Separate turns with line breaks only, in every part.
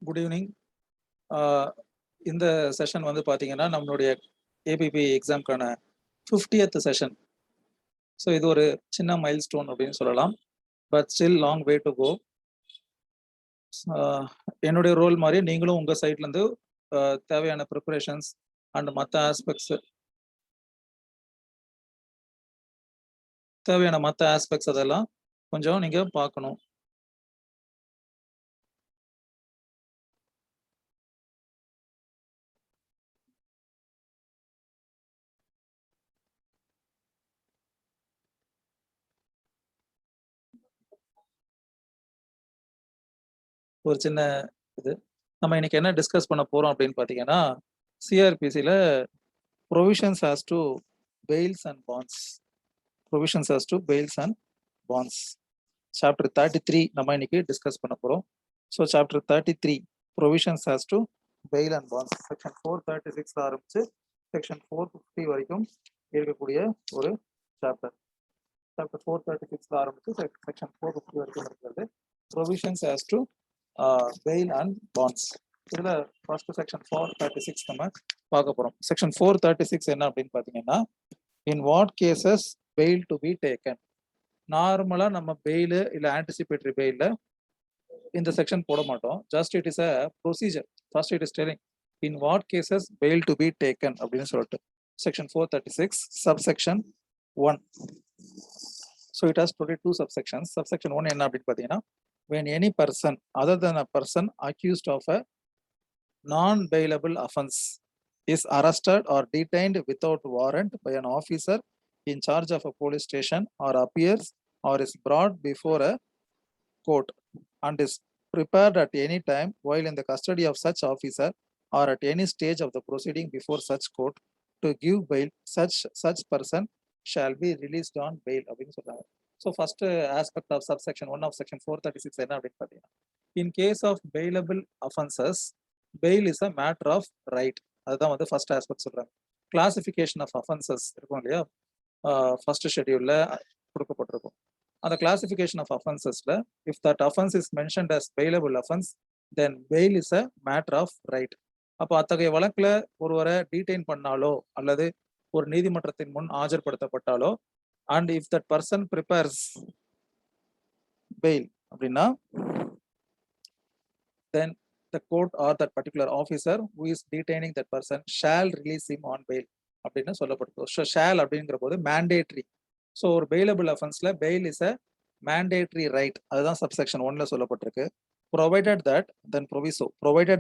Good evening. இந்த session வந்து பார்த்தீங்கன்னா நம்மளுடைய ஏபிபி எக்ஸாம்க்கான 50th செஷன். ஸோ இது ஒரு சின்ன மைல் ஸ்டோன் அப்படின்னு சொல்லலாம். But still long way to go. என்னுடைய ரோல் மாதிரி நீங்களும் உங்கள் சைட்லேருந்து தேவையான ப்ரிப்பரேஷன்ஸ் அண்ட் மற்ற ஆஸ்பெக்ட்ஸ் அதெல்லாம் கொஞ்சம் நீங்கள் பார்க்கணும். ஒரு சின்ன இது நம்ம இன்னைக்கு என்ன டிஸ்கஸ் பண்ண போறோம் அப்படின்னு பார்த்தீங்கன்னா, சிஆர்பிசியில் provisions as to bails and bonds chapter 33 நம்ம இன்னைக்கு டிஸ்கஸ் பண்ண போறோம். So chapter 33 provisions as to bail and bonds section 436 ஆரம்பிச்சு செக்ஷன் 450 வரைக்கும் இருக்கக்கூடிய ஒரு சாப்டர் 436 ஆரம்பிச்சு செக்ஷன் 450 வரைக்கும் இருக்கிறது provisions as to bail and bonds. இதுல ஃபர்ஸ்ட் செக்ஷன் 436 நம்ம பார்க்க போறோம். செக்ஷன் 436 என்ன அப்படின்னு பார்த்தீங்கன்னா, in what cases bail to be taken. நார்மலா நம்ம பெயில் இல்ல ஆன்டிசிபேட்டரி பெயில இந்த செக்ஷன் போட மாட்டோம். Just it is a procedure. First it is telling in what cases bail to be taken அப்படின்னு சொல்லிட்டு section 436 subsection 1. So it has 22 subsections. Subsection 1 என்ன அப்படின்னு பார்த்தீங்கன்னா, when any person other than a person accused of a non-bailable offense is arrested or detained without warrant by an officer in charge of a police station or appears or is brought before a court and is prepared at any time while in the custody of such officer or at any stage of the proceeding before such court to give bail, such person shall be released on bail அப்படின்னு சொல்றாங்க. So first aspect of subsection 1 of section 436 என்ன அப்படின்னு பார்த்தீங்கன்னா, in case of bailable offenses, bail is a matter of right. அதுதான் வந்து first aspect சொல்றாங்க. Classification of offences இருக்கும் இல்லையா, ஃபர்ஸ்ட் ஷெட்யூல்ல கொடுக்கப்பட்டிருக்கும். அந்த கிளாசிஃபிகேஷன் ஆஃப் அஃபென்சஸ்ல if that offence is mentioned as bailable offense, then bail is a matter of right. அப்போ அத்தகைய வழக்குல ஒருவரை டீடைன் பண்ணாலோ அல்லது ஒரு நீதிமன்றத்தின் முன் ஆஜர்படுத்தப்பட்டாலோ and if that person prepares bail அப்படின்னா, then the court or that particular officer who is detaining that person shall release him on bail அப்படின்னு சொல்லப்பட்டிருக்கு. ஸோ ஷால் அப்படிங்கிற போது மேண்டேட்ரி. ஸோ ஒரு பெயிலபிள் அஃபென்ஸ்ல bail is a mandatory right. அதுதான் subsection 1ல சொல்லப்பட்டிருக்கு. provided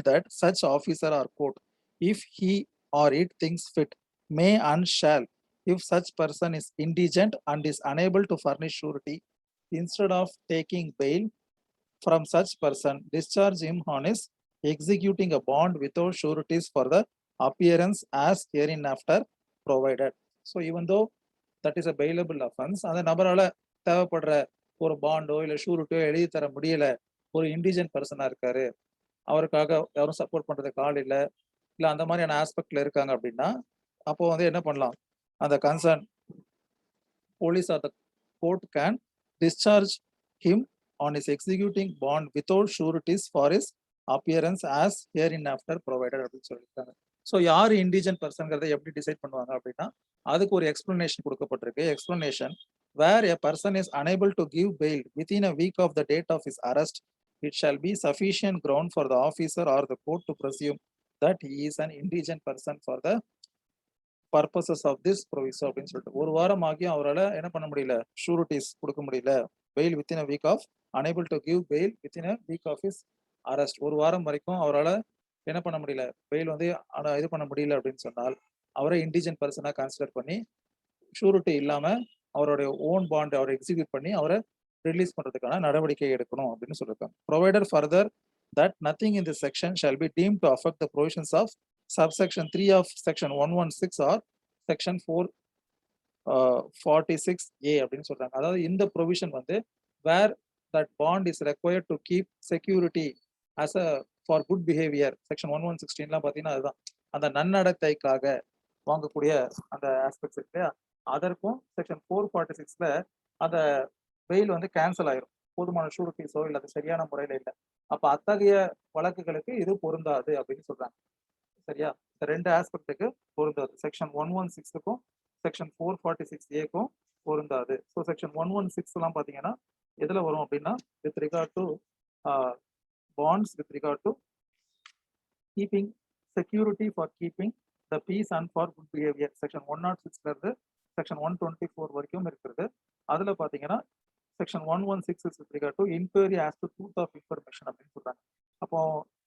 that such officer or court, if he or it thinks fit, may and shall, if such person is indigent and is unable to furnish surety, instead of taking bail from such person, discharge him on his executing a bond without sureties for the appearance as hereinafter provided. So even though that is a bailable offense, அந்த நபரால தேவைப்படுற ஒரு பாண்டோ இல்லை ஷூரிட்டியோ எழுதி தர முடியல, ஒரு இண்டிஜென்ட் பர்சனா இருக்காரு, அவருக்காக யாரும் சப்போர்ட் பண்றதுக்கு ஆள் இல்லை, இல்லை அந்த மாதிரியான ஆஸ்பெக்ட்ல இருக்காங்க அப்படின்னா, அப்போ வந்து என்ன பண்ணலாம், அந்த concern police R the court can discharge him on his executing bond without sureties for his appearance as hereinafter provided அப்படின்னு சொல்லியிருக்காங்க. ஸோ யார் இண்டிஜென்ட் பர்சன்கிறத எப்படி டிசைட் பண்ணுவாங்க அப்படின்னா, அதுக்கு ஒரு எக்ஸ்பிளனேஷன் கொடுக்கப்பட்டிருக்கு. Explanation, where a person is unable to give bail within a week of the date of his arrest, it shall be sufficient ground for the officer or the court to presume that he is an indigent person for the purposes of this proviso அப்படின்னு சொல்லிட்டு, ஒரு வாரம் ஆகியும் அவரால் என்ன பண்ண முடியல, sureties கொடுக்க முடியல, bail within a week of, unable to give bail within a week of his arrest, ஒரு வாரம் வரைக்கும் அவரால் என்ன பண்ண முடியல, பெயில் வந்து இது பண்ண முடியல அப்படின்னு சொன்னால் அவரை இண்டிஜென்ட் பர்சனாக கன்சிடர் பண்ணி ஷூரிட்டி இல்லாம அவருடைய ஓன் பாண்ட் அவரை எக்ஸிக்யூட் பண்ணி அவரை ரிலீஸ் பண்றதுக்கான நடவடிக்கை எடுக்கணும் அப்படின்னு சொல்லியிருக்காங்க. Provider further that nothing in this section shall be deemed to affect the provisions of subsection 3 of section 116 or section 446A அப்படின்னு சொல்றாங்க. அதாவது இந்த ப்ரொவிஷன் வந்து where that bond is required to keep security as a for good behavior, section 1116லாம் பார்த்தீங்கன்னா அதுதான் அந்த நன்னடத்தைக்காக வாங்கக்கூடிய அந்த ஆஸ்பெக்ட்ஸ் இருக்கு. அதற்கும் செக்ஷன் 446ல அந்த பெயில் வந்து கேன்சல் ஆயிரும். போதுமான ஷூரிட்டிஸோ இல்ல அது சரியான முறையில இல்லை. அப்ப அத்தகைய வழக்குகளுக்கு இது பொருந்தாது அப்படின்னு சொல்றாங்க. சரியா? இந்த 2 ஆஸ்பெக்ட்டுக்கு பொருந்தாது. செக்ஷன் 116க்கும் செக்ஷன் 446A பொருந்தாது. ஸோ செக்ஷன் 116 எல்லாம் பாத்தீங்கன்னா எதுல வரும் அப்படின்னா with regard to bonds, with regard to keeping security for keeping the peace and for good behaviour. Section 106ல இருந்து செக்ஷன் 124 வரைக்கும் இருக்கிறது. அதுல பாத்தீங்கன்னா section 116 is with regard to inquiry as to truth of information அப்படின்னு சொல்றாங்க. அப்போ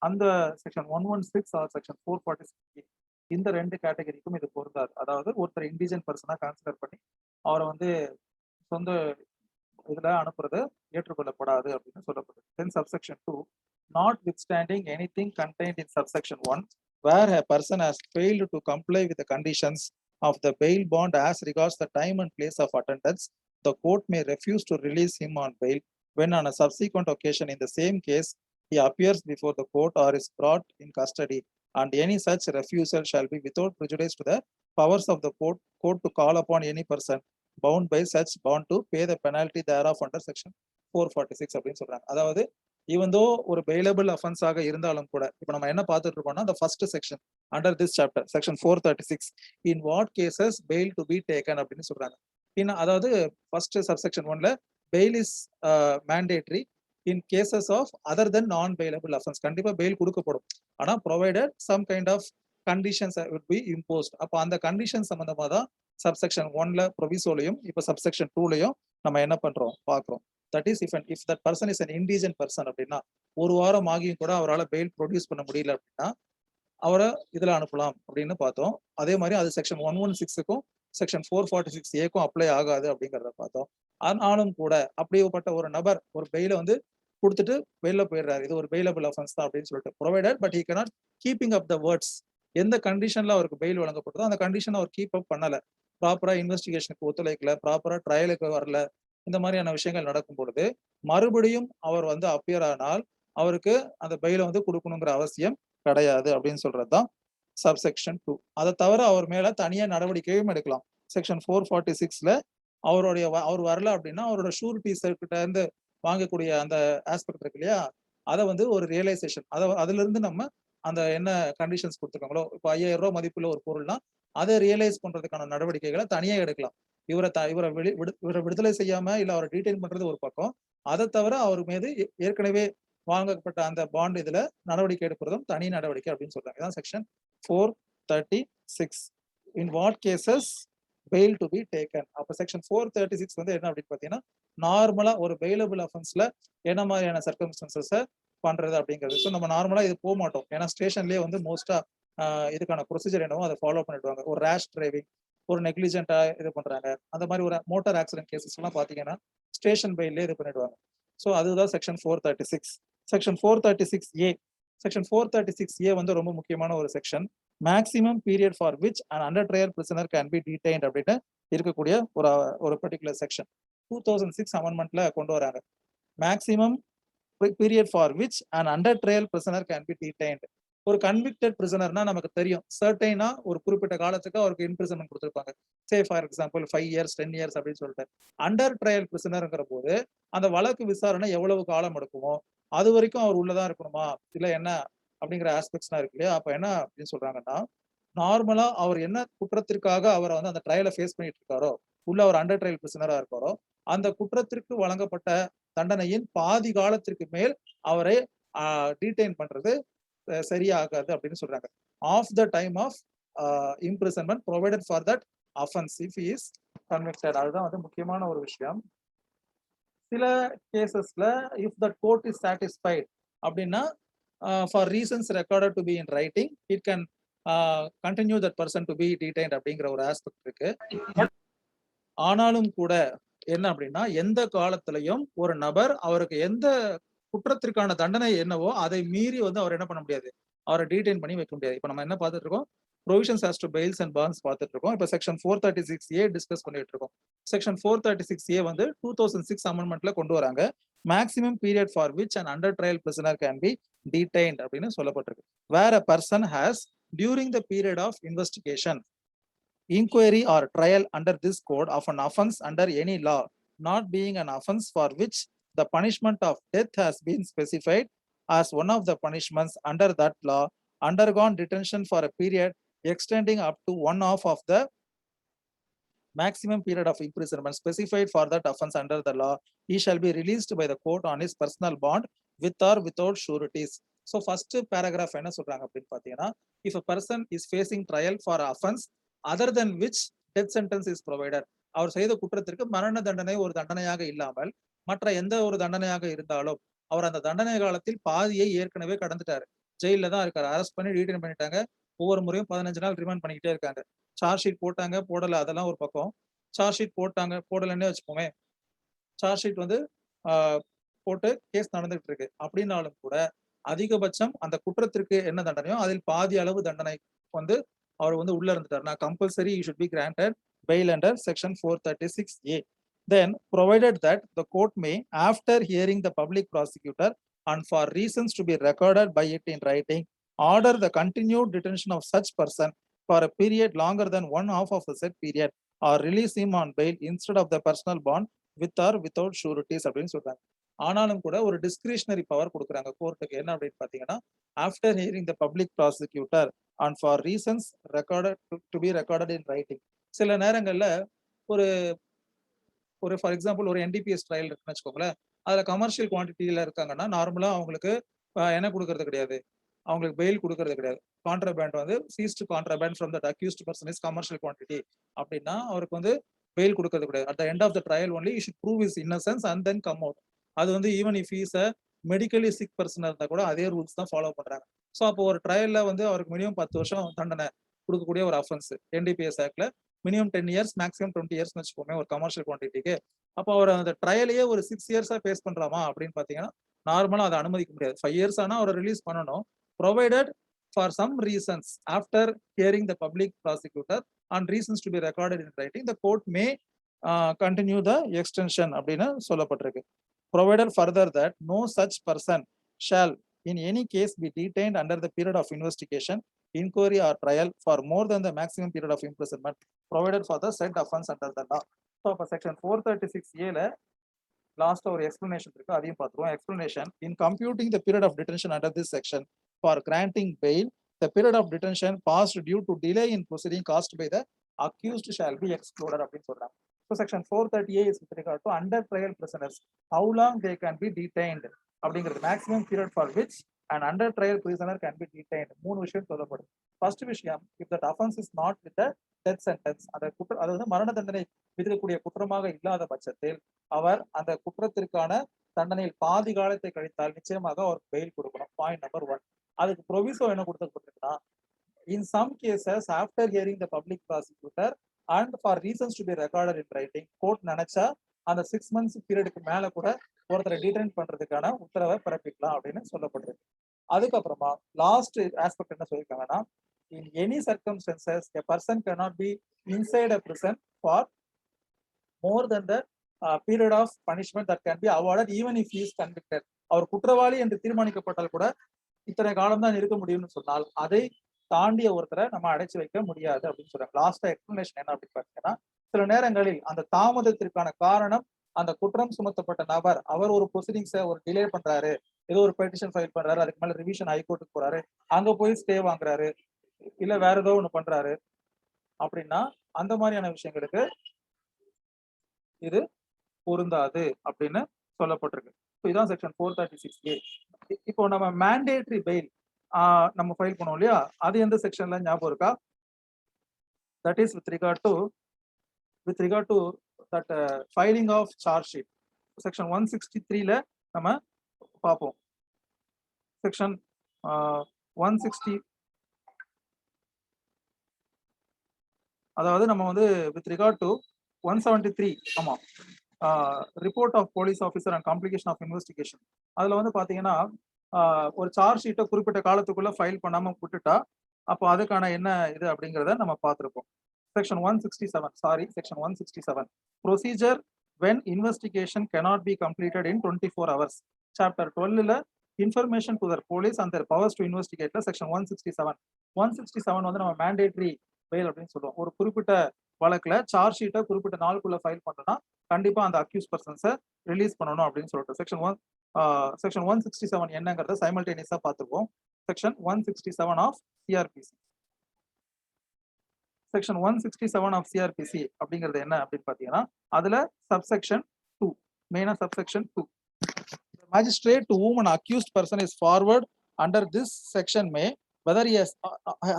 அந்த செக்ஷன் 116 ஆர் செக்ஷன் 446 இந்த 2 கேட்டகரிக்கும் இது பொருந்தாது. அதாவது ஒருத்தர் இண்டிஜென்ட் பர்சனா கன்சிடர் பண்ணி அவரை வந்து சொந்த இதுல அனுப்புறது ஏற்றுக்கொள்ளப்படாது அப்படின்னு சொல்லப்படுது. தென் subsection 2, notwithstanding anything contained in subsection 1 where a person has failed to comply with the conditions of the bail bond as regards the time and place of attendance, the court may refuse to release him on bail when on a subsequent occasion in the same case he appears before the court or is brought in custody, and any such refusal shall be without prejudice to the powers of the court to call upon any person bound by such bond to pay the penalty thereof under section 446 அப்படின்னு சொல்றாங்க. அதாவது even though ஒரு bailable அஃபென்ஸாக இருந்தாலும் கூட இப்ப நம்ம என்ன பார்த்துட்டு இருக்கோம்னா the first section under this chapter section 436 in what cases bail to be taken அப்படின்னு சொல்றாங்க. அதாவது ஃபர்ஸ்ட் சப்செக்ஷன் 1ல bail is mandatory in cases of other than non bailable offense. கண்டிப்பா பெயில் கொடுக்கப்படும். ஆனா provided some kind of conditions would be imposed. அப்ப அந்த condition சம்பந்தமா தான் சப்செக்ஷன் 1ல ப்ரொவிசோலையும் இப்ப சப்செக்ஷன் 2லையும் நம்ம என்ன பண்றோம் பாக்குறோம். That is if that person is an indigent person அப்படின்னா ஒரு வாரம் ஆகியும் கூட அவரால் பெயில் ப்ரொடியூஸ் பண்ண முடியல அப்படின்னா அவரை இதுல அனுப்பலாம் அப்படின்னு பார்த்தோம். அதே மாதிரி அது செக்ஷன் 116க்கும் செக்ஷன் 446A அப்ளை ஆகாது அப்படிங்கிறத பார்த்தோம். ஆனாலும் கூட அப்படிப்பட்ட ஒரு நபர் ஒரு பெயில வந்து கொடுத்துட்டு வெளில போயிடுறாரு, இது ஒரு பெயிலபிள் அஃபென்ஸ் தான் அப்படின்னு சொல்லிட்டு provided but he cannot keeping up the words. எந்த கண்டிஷன்ல அவருக்கு பெயில் வழங்கப்படுதோ அந்த கண்டிஷன் அவர் கீப் அப் பண்ணல, ப்ராப்பரா இன்வெஸ்டிகேஷனுக்கு ஒத்துழைக்கல, ப்ராப்பரா ட்ரையலுக்கு வரல, இந்த மாதிரியான விஷயங்கள் நடக்கும் பொழுது மறுபடியும் அவர் வந்து அப்பியர் ஆனால் அவருக்கு அந்த பெயில வந்து கொடுக்கணுங்கிற அவசியம் கிடையாது அப்படின்னு சொல்றதுதான் சப்செக்ஷன் 2. அதை தவிர அவர் மேல தனியா நடவடிக்கையும் எடுக்கலாம். செக்ஷன் 446ல அவர் வரல அப்படின்னா அவரோட ஷூரிட்டிஸ் கிட்ட இருந்து வாங்கக்கூடிய அந்த ஆஸ்பெக்ட் இருக்கு இல்லையா, அதை வந்து ஒரு ரியலைசேஷன் அதுல இருந்து நம்ம அந்த என்ன கண்டிஷன்ஸ் கொடுத்துருக்காங்களோ இப்போ 5000 ரூபாய் மதிப்புள்ள ஒரு பொருள்னா அதை ரியலைஸ் பண்றதுக்கான நடவடிக்கைகளை தனியா எடுக்கலாம். இவரை விடுதலை செய்யாம இல்ல அவரை டீடைன் பண்றது ஒரு பக்கம், அதை தவிர அவர் மீது ஏற்கனவே வாங்கப்பட்ட அந்த பாண்ட் இதுல நடவடிக்கை எடுக்கிறதும் தனி நடவடிக்கை அப்படின்னு சொல்றாங்க. இதான் section 436. In what cases bail to be taken. அப்ப செக்ஷன் 436 வந்து என்ன அப்படின்னு பாத்தீங்கன்னா நார்மலா ஒரு பெயிலபிள் அஃபென்ஸ்ல என்ன மாதிரியான சர்க்கம்ஸ்டன்சஸ பண்றது அப்படிங்கிறது. ஸோ நம்ம நார்மலா இது போக மாட்டோம், ஏன்னா ஸ்டேஷன்லயே வந்து மோஸ்டா இதுக்கான ப்ரொசீஜர் என்னவோ அதை ஃபாலோ பண்ணிடுவாங்க. ஒரு ரேஷ் டிரைவிங், ஒரு நெக்லிஜென்ட்டா இது பண்றாங்க, அந்த மாதிரி ஒரு மோட்டார் ஆக்சிடென்ட் கேசஸ் எல்லாம் பாத்தீங்கன்னா ஸ்டேஷன் பெயிலே இது பண்ணிடுவாங்க. ஸோ அதுதான் section 436. Section 436A. Section 436A வந்து ரொம்ப முக்கியமான ஒரு section. Maximum period for which an undertrial prisoner can be detained அப்படின்னு இருக்கக்கூடிய ஒரு பர்டிகுலர் செக்ஷன் 2006 அமெண்ட்மெண்ட்ல கொண்டு வராங்க. Maximum period for which an undertrial prisoner can be detained. ஒரு கன்விக்டட் பிரிசனர்னா நமக்கு தெரியும் சர்டைனா ஒரு குறிப்பிட்ட காலத்துக்கு அவருக்கு இன்பிரிசன்மெண்ட் கொடுத்துருப்பாங்க. Say for example 5 years 10 years அப்படின்னு சொல்லிட்டு. அண்டர் ட்ரையல் பிரிசனர்ங்கிற போது அந்த வழக்கு விசாரணை எவ்வளவு காலம் எடுக்குமோ அது வரைக்கும் அவர் உள்ளதான் இருக்கணுமா இல்ல என்ன அப்படிங்கிற ஆஸ்பெக்ட்ஸ்லாம் இருக்கு இல்லையா. அப்ப என்ன அப்படின்னு சொல்றாங்கன்னா நார்மலா அவர் என்ன குற்றத்திற்காக அவரை வந்து அந்த ட்ரையலை ஃபேஸ் பண்ணிட்டு இருக்காரோ, உள்ள அவர் அண்டர் ட்ரையல் பிரிசனரா இருக்காரோ, அந்த குற்றத்திற்கு வழங்கப்பட்ட தண்டனையின் பாதி காலத்திற்கு மேல் அவரை டீடைன் பண்றது சரியாகாது அப்படின்னு சொல்றாங்க. Of the time of imprisonment provided for that offence if he is convicted. அதுதான் வந்து முக்கியமான ஒரு விஷயம். சில கேசஸ்ல if the court is satisfied அப்படின்னா for reasons recorded to be in writing it can continue that person to be detained அப்படிங்கிற ஒரு ஆஸ்பெக்ட் இருக்கு. ஆனாலும் கூட என்ன அப்படின்னா எந்த காலத்திலையும் ஒரு நபர் அவருக்கு எந்த குற்றத்திற்கான தண்டனை என்னவோ அதை மீறி வந்து அவர் என்ன பண்ண முடியாது, அவரை டீடைன் பண்ணி வைக்க முடியாது. இப்ப நம்ம என்ன பார்த்துட்டு இருக்கோம், provisions as to bails and bonds பார்த்துட்டு இருக்கோம். இப்ப செக்ஷன் 436A டிஸ்கஸ் பண்ணிட்டு இருக்கோம். செக்ஷன் 436A வந்து 2006 அமெண்ட்மெண்ட்ல கொண்டு வராங்க. Maximum period for which an undertrial prisoner can be detained அப்படின்னு சொல்லப்பட்டிருக்கு. Where a person has during the period of investigation inquiry or trial under this code of an offense under any law not being an offense for which the punishment of death has been specified as one of the punishments under that law, undergone detention for a period extending up to 1/2 of the maximum period of imprisonment specified for that offense under the law, he shall be released by the court on his personal bond with or without sureties. So first paragraph என்ன சொல்றாங்க அப்படின்னு பாத்தீங்கன்னா, if a person is facing trial for offense other than which death sentence is provided, அவர் செய்த குற்றத்திற்கு மரண தண்டனை ஒரு தண்டனையாக இல்லாமல் மற்ற எந்த ஒரு தண்டனையாக இருந்தாலும் அவர் அந்த தண்டனை காலத்தில் பாதியை ஏற்கனவே கடந்துட்டாரு, ஜெயில தான் இருக்காரு, அரெஸ்ட் பண்ணி டீடைன் பண்ணிட்டாங்க, ஒவ்வொரு முறையும் 15 நாள் ரிமாண்ட் பண்ணிக்கிட்டே இருக்காங்க. சார்ஜ் ஷீட் போட்டாங்க போடல அதெல்லாம் ஒரு பக்கம், சார்ஜ் ஷீட் போட்டாங்க போடலன்னே வச்சுக்கோங்க, சார்ஜ் ஷீட் வந்து போட்டு கேஸ் நடந்துட்டு இருக்கு அப்படின்னாலும் கூட அதிகபட்சம் அந்த குற்றத்திற்கு என்ன தண்டனையோ அதில் பாதி அளவு தண்டனை வந்து அவர் வந்து உள்ள இருந்துட்டார். நான் compulsory you should be granted bail under section 436A. Then provided that the court may, after hearing the public prosecutor and for reasons to be recorded by it in writing, order the continued detention of such person for a period longer than 1/2 of the said period or release him on bail instead of the personal bond with or without sureties அப்படின்னு சொல்றாங்க. ஆனாலும் கூட ஒரு discretionary power கொடுக்குறாங்க கோர்ட்டுக்கு. என்ன அப்படின்னு பாத்தீங்கன்னா, after hearing the public prosecutor and for reasons recorded to be recorded in writing. சில நேரங்கள்ல ஒரு ஒரு ஃபார் எக்ஸாம்பிள் ஒரு என்டிபிஎஸ் ட்ரையல் இருக்குன்னு வச்சுக்கோங்களேன், அதுல கமர்ஷியல் குவான்டிட்டியில இருக்காங்கன்னா நார்மலா அவங்களுக்கு என்ன கொடுக்கறது கிடையாது, அவங்களுக்கு பெயில் கொடுக்கறது கிடையாது. கான்ட்ராபேண்ட் வந்து seized contraband from that accused person is commercial quantity அப்படின்னா அவருக்கு வந்து பெயில் கொடுக்கறது கிடையாது. At the end of the trial only you should prove is innocence and then come out. அது வந்து even if is a medically sick person இருந்தா கூட அதே ரூல்ஸ் தான் ஃபாலோ பண்றாங்க. ஸோ அப்போ ஒரு ட்ரையல்ல வந்து அவருக்கு மினிமம் 10 வருஷம் தண்டனை கொடுக்கக்கூடிய ஒரு அஃபென்ஸ் என்டிபிஎஸ் ஆக்ட்ல மினிமம் 10 இயர்ஸ் மேக்ஸிமம் 20 இயர்ஸ் வச்சுக்கோங்க ஒரு கமர்ஷியல் குவான்டிட்டிக்கு. அப்போ அவர் அந்த ட்ரையலையே ஒரு 6 இயர்ஸா ஃபேஸ் பண்றாமா அப்படின்னு பாத்தீங்கன்னா நார்மலா அதை அனுமதிக்க முடியாது. 5 இயர்ஸ் ஆனா அவரை ரிலீஸ் பண்ணணும். Provided for some reasons after hearing the public prosecutor and reasons to be recorded in writing the court may continue the extension அப்படின்னு சொல்லப்பட்டிருக்கு. Provided further that no such person shall in any case be detained under the period of investigation, inquiry or trial for more than the maximum period of imprisonment provided for the said offense under the law. So for section 436A ல last ஒரு explanation இருக்கு, அதையும் பார்த்துருவோம். Explanation: in computing the period of detention under this section for granting bail, the period of detention passed due to delay in proceeding caused by the accused shall be excluded அப்படின்னு சொல்றாங்க. So section 430A is with regard to under trial prisoners, how long they can be detained அப்படிங்கிறது, maximum period for which an under trial prisoner can be detained. 3 விஷயம் சொல்லப்படும். First விஷயம், if that offense is not with the death sentence, அந்த குற்றம் அதாவது மரண தண்டனை விதிக்கக்கூடிய குற்றமாக இல்லாத பட்சத்தில் அவர் அந்த குற்றத்திற்கான தண்டனையில் பாதி காலத்தை கழித்தால் நிச்சயமாக அவர் பெயில் கொடுக்கணும். Point number 1. அதுக்கு ப்ரொவிசோ என்ன கொடுக்கப்பட்டிருக்குன்னா, in some cases after hearing the public prosecutor and for reasons to be recorded in writing, court நினைச்சா அந்த 6 months பீரியடுக்கு மேல கூட ஒருத்தரை டிடைன் பண்றதுக்கான உத்தரவை பிறப்பிக்கலாம் அப்படின்னு சொல்லப்பட்டிருக்கு. அதுக்கப்புறமா லாஸ்ட் ஆஸ்பெக்ட் என்ன சொல்லியிருக்காங்கன்னா, in any circumstances a person cannot be inside a prison for more than the period of punishment that can be awarded even if he is convicted. அவர் குற்றவாளி என்று தீர்மானிக்கப்பட்டால் கூட இத்தனை காலம் தான் இருக்க முடியும்னு சொன்னால் அதை தாண்டிய ஒருத்தரை நம்ம அடைச்சு வைக்க முடியாது அப்படின்னு சொல்றாங்க. லாஸ்டா எக்ஸ்பிளனேஷன் என்ன அப்படின்னு பாத்தீங்கன்னா, சில நேரங்களில் அந்த தாமதத்திற்கான காரணம் அந்த குற்றம் சுமத்தப்பட்ட நபர் அவர் ஒரு ப்ரொசீடிங்ஸை ஒரு டிலே பண்றாரு, ஏதோ ஒரு பெட்டிஷன் ஃபைல் பண்றாரு, அதுக்கு மேல ரிவிஷன் ஹைகோர்ட்டுக்கு போறாரு, அங்க போய் ஸ்டே வாங்குறாரு, இல்ல வேற ஏதோ ஒண்ணு பண்றாரு அப்படின்னா அந்த மாதிரியான விஷயங்களுக்கு இது பொருந்தாது அப்படின்னு சொல்லப்பட்டிருக்கு. இதுதான் செக்ஷன் 436A. இப்போ நம்ம மேண்டேட்டரி பெயில் நம்ம ஃபைல் பண்ணோம் இல்லையா, அது எந்த செக்ஷன்ல ஞாபகம் இருக்கா? That is with regard to that filing of charge sheet. Section 163ல நம்ம பார்ப்போம். செக்ஷன் 160, அதாவது நம்ம வந்து வித் ரிகார்ட் டு 173, ஆமா, report of police officer and complication of investigation. அதுல வந்து பாத்தீங்கன்னா ஒரு சார்ஜ் ஷீட்டை குறிப்பிட்ட காலத்துக்குள்ள ஃபைல் பண்ணாம விட்டுட்டா அப்போ அதுக்கான என்ன இது அப்படிங்கிறத நம்ம பார்த்துருப்போம். Section 167 procedure when investigation cannot be completed in 24 hours. Chapter 12ல information to the police and their powers to இன்வெஸ்டிகேட்ல செக்ஷன் 167 வந்து நம்ம மேண்டேட்டரி பெயில் அப்படின்னு சொல்லுவோம். ஒரு குறிப்பிட்ட வழக்குல சார்ஜ் ஷீட்டை குறிப்பிட்ட நாளுக்குள்ள ஃபைல் பண்ணோம்னா கண்டிப்பா அந்த அக்யூஸ் பர்சன்ஸை ரிலீஸ் பண்ணணும் அப்படின்னு சொல்லிட்டு செக்ஷன் 167 என்னங்கிறத சைமல்டேனியஸா பார்த்துருவோம். Section 167 of CrPC. Section 167 of CrPC அப்படிங்கிறது என்ன அப்படின்னு பார்த்தீங்கன்னா, அதுல சப்செக்ஷன் 2, மெயினா subsection 2, magistrate to whom an accused person is forward under this section may, whether he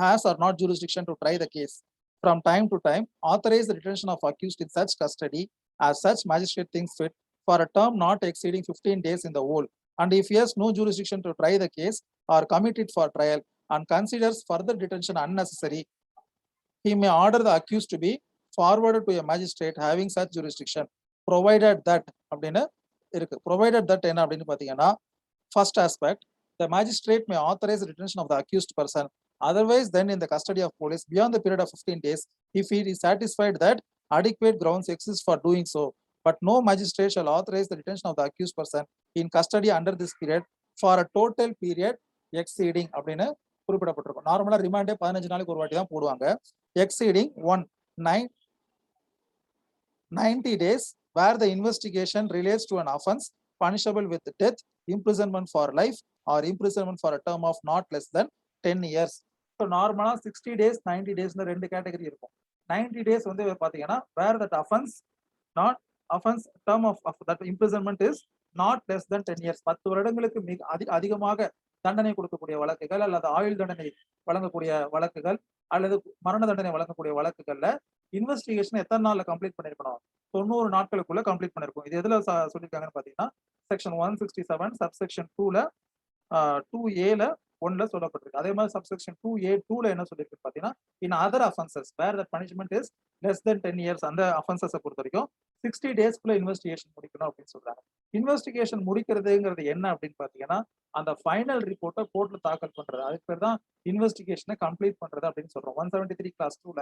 has or not jurisdiction to try the case, from time to time authorize the detention of accused in such custody as such magistrate thinks fit for a term not exceeding 15 days in the whole, and if he has no jurisdiction to try the case or commit it for trial and considers further detention unnecessary, he may order the accused to be forwarded to a magistrate having such jurisdiction, provided that அப்படின்னு இருக்கு. provided that என்ன அப்படின்னு பார்த்தீங்கன்னா, first aspect, the magistrate may authorize the detention of the accused person otherwise then in the custody of police beyond the period of 15 days if he is satisfied that adequate grounds exist for doing so, but no magistrate shall authorize the detention of the accused person in custody under this period for a total period exceeding அப்படின்னு குறிப்பிடப்பட்டிருக்கும். நார்மலா ரிமாண்டே 15 நாளைக்கு ஒரு வாட்டி தான் போடுவாங்க. exceeding 90 days where the investigation relates to an offense punishable with death, imprisonment for life or imprisonment for a term of not less than 10 years. So நார்மலா 60 days 90 daysல ரெண்டு கேட்டகரி இருக்கும். 90 days வந்து பாத்தீங்கன்னா where that offense term of that imprisonment is not less than 10 years. 10 வருடங்களுக்கு அதிகமாக தண்டனை கொடுக்கக்கூடிய வழக்குகள் அல்லது ஆயுள் தண்டனை வழங்கக்கூடிய வழக்குகள் அல்லது மரண தண்டனை வழங்கக்கூடிய வழக்குகள்ல இன்வெஸ்டிகேஷன் எத்தனை நாள்ல கம்ப்ளீட் பண்ணிருக்கணும்? 90 நாட்களுக்குள்ள கம்ப்ளீட் பண்ணிருக்கும். இது எதுல சொல்லிருக்காங்கன்னு பாத்தீங்கன்னா, செக்ஷன் 167 சப்செக்ஷன் 2ல 2A 1ல சொல்லப்பட்டிருக்கு. அதே மாதிரி சப்செக்ஷன் 2A2ல என்ன சொல்லிருக்கு பாத்தீங்கன்னா, in other offences where the punishment is less than 10 years, அந்த அஃபென்சஸை பொறுத்த வரைக்கும் 60 டேஸ்க்குள்ள இன்வெஸ்டிகேஷன் முடிக்கணும் அப்படின்னு சொல்றாங்க. இன்வெஸ்டிகேஷன் முடிக்கிறதுங்கிறது என்ன அப்படின்னு பாத்தீங்கன்னா, அந்த ஃபைனல் ரிப்போர்ட்டை கோர்ட்ல தாக்கல் பண்றது, அதுக்கு பேர் தான் இன்வெஸ்டிகேஷனை கம்ப்ளீட் பண்றது அப்படின்னு சொல்றோம். 173 கிளாஸ் 2ல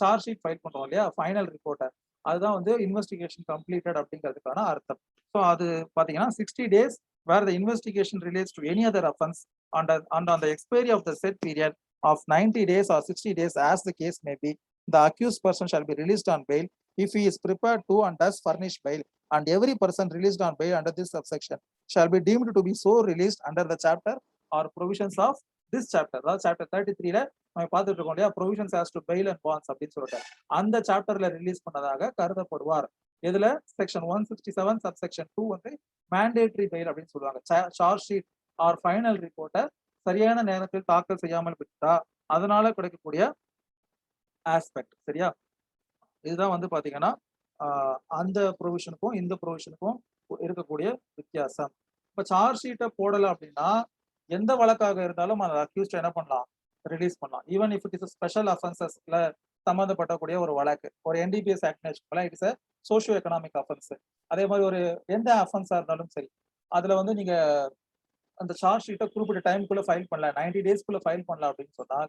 சார்ஜ் ஷீட் ஃபைல் பண்றோம் இல்லையா, ஃபைனல் ரிப்போர்ட்டை, அதுதான் வந்து இன்வெஸ்டிகேஷன் கம்ப்ளீட்டட் அப்படிங்கிறதுக்கான அர்த்தம். ஸோ அது பாத்தீங்கன்னா 60 days where the investigation relates to any other offense and on the expiry of the said period of 90 days or 60 days as the case may be, the accused person shall be released on bail if he is prepared to and does furnish bail, and every person released on bail under this subsection shall be deemed to be so released under the chapter or provisions of this chapter. அதாவது chapter 33ல நம்ம பார்த்துட்டு இருக்கோம் இல்லையா, provisions as to bail and bonds அப்படின்னு சொல்லிட்டு அந்த சாப்டர்ல ரிலீஸ் பண்ணதாக கருதப்படுவார். இதுல செக்ஷன் 167 சப்செக்ஷன் 2 வந்து மேண்டேட்டரி பெயில் அப்படின்னு சொல்லுவாங்க. சார்ஜ் ஷீட் ஆர் ஃபைனல் ரிப்போர்ட்டை சரியான நேரத்தில் தாக்கல் செய்யாமல் விட்டா அதனால கிடைக்கக்கூடிய ஆஸ்பெக்ட். சரியா, இதுதான் வந்து பாத்தீங்கன்னா அந்த ப்ரொவிஷனுக்கும் இந்த ப்ரொவிஷனுக்கும் இருக்கக்கூடிய வித்தியாசம். இப்ப சார்ஜ் ஷீட்டை போடல அப்படின்னா எந்த வழக்காக இருந்தாலும் அந்த அக்யூஸ்ட் என்ன பண்ணலாம், ரிலீஸ் பண்ணலாம். Even if it is special அஃபென்சஸ்ல சம்பந்தப்படக்கூடிய ஒரு வழக்கு, ஒரு NDPS act it is socio economic offence, அதே மாதிரி ஒரு எந்த அஃபென்ஸா இருந்தாலும் சரி, அதுல வந்து நீங்க அந்த சார்ஜ் ஷீட்டை குறிப்பிட்ட டைமுக்குள்ள ஃபைல் பண்ணல, 90 டேஸ்க்குள்ள ஃபைல் பண்ணல அப்படின்னு சொன்னா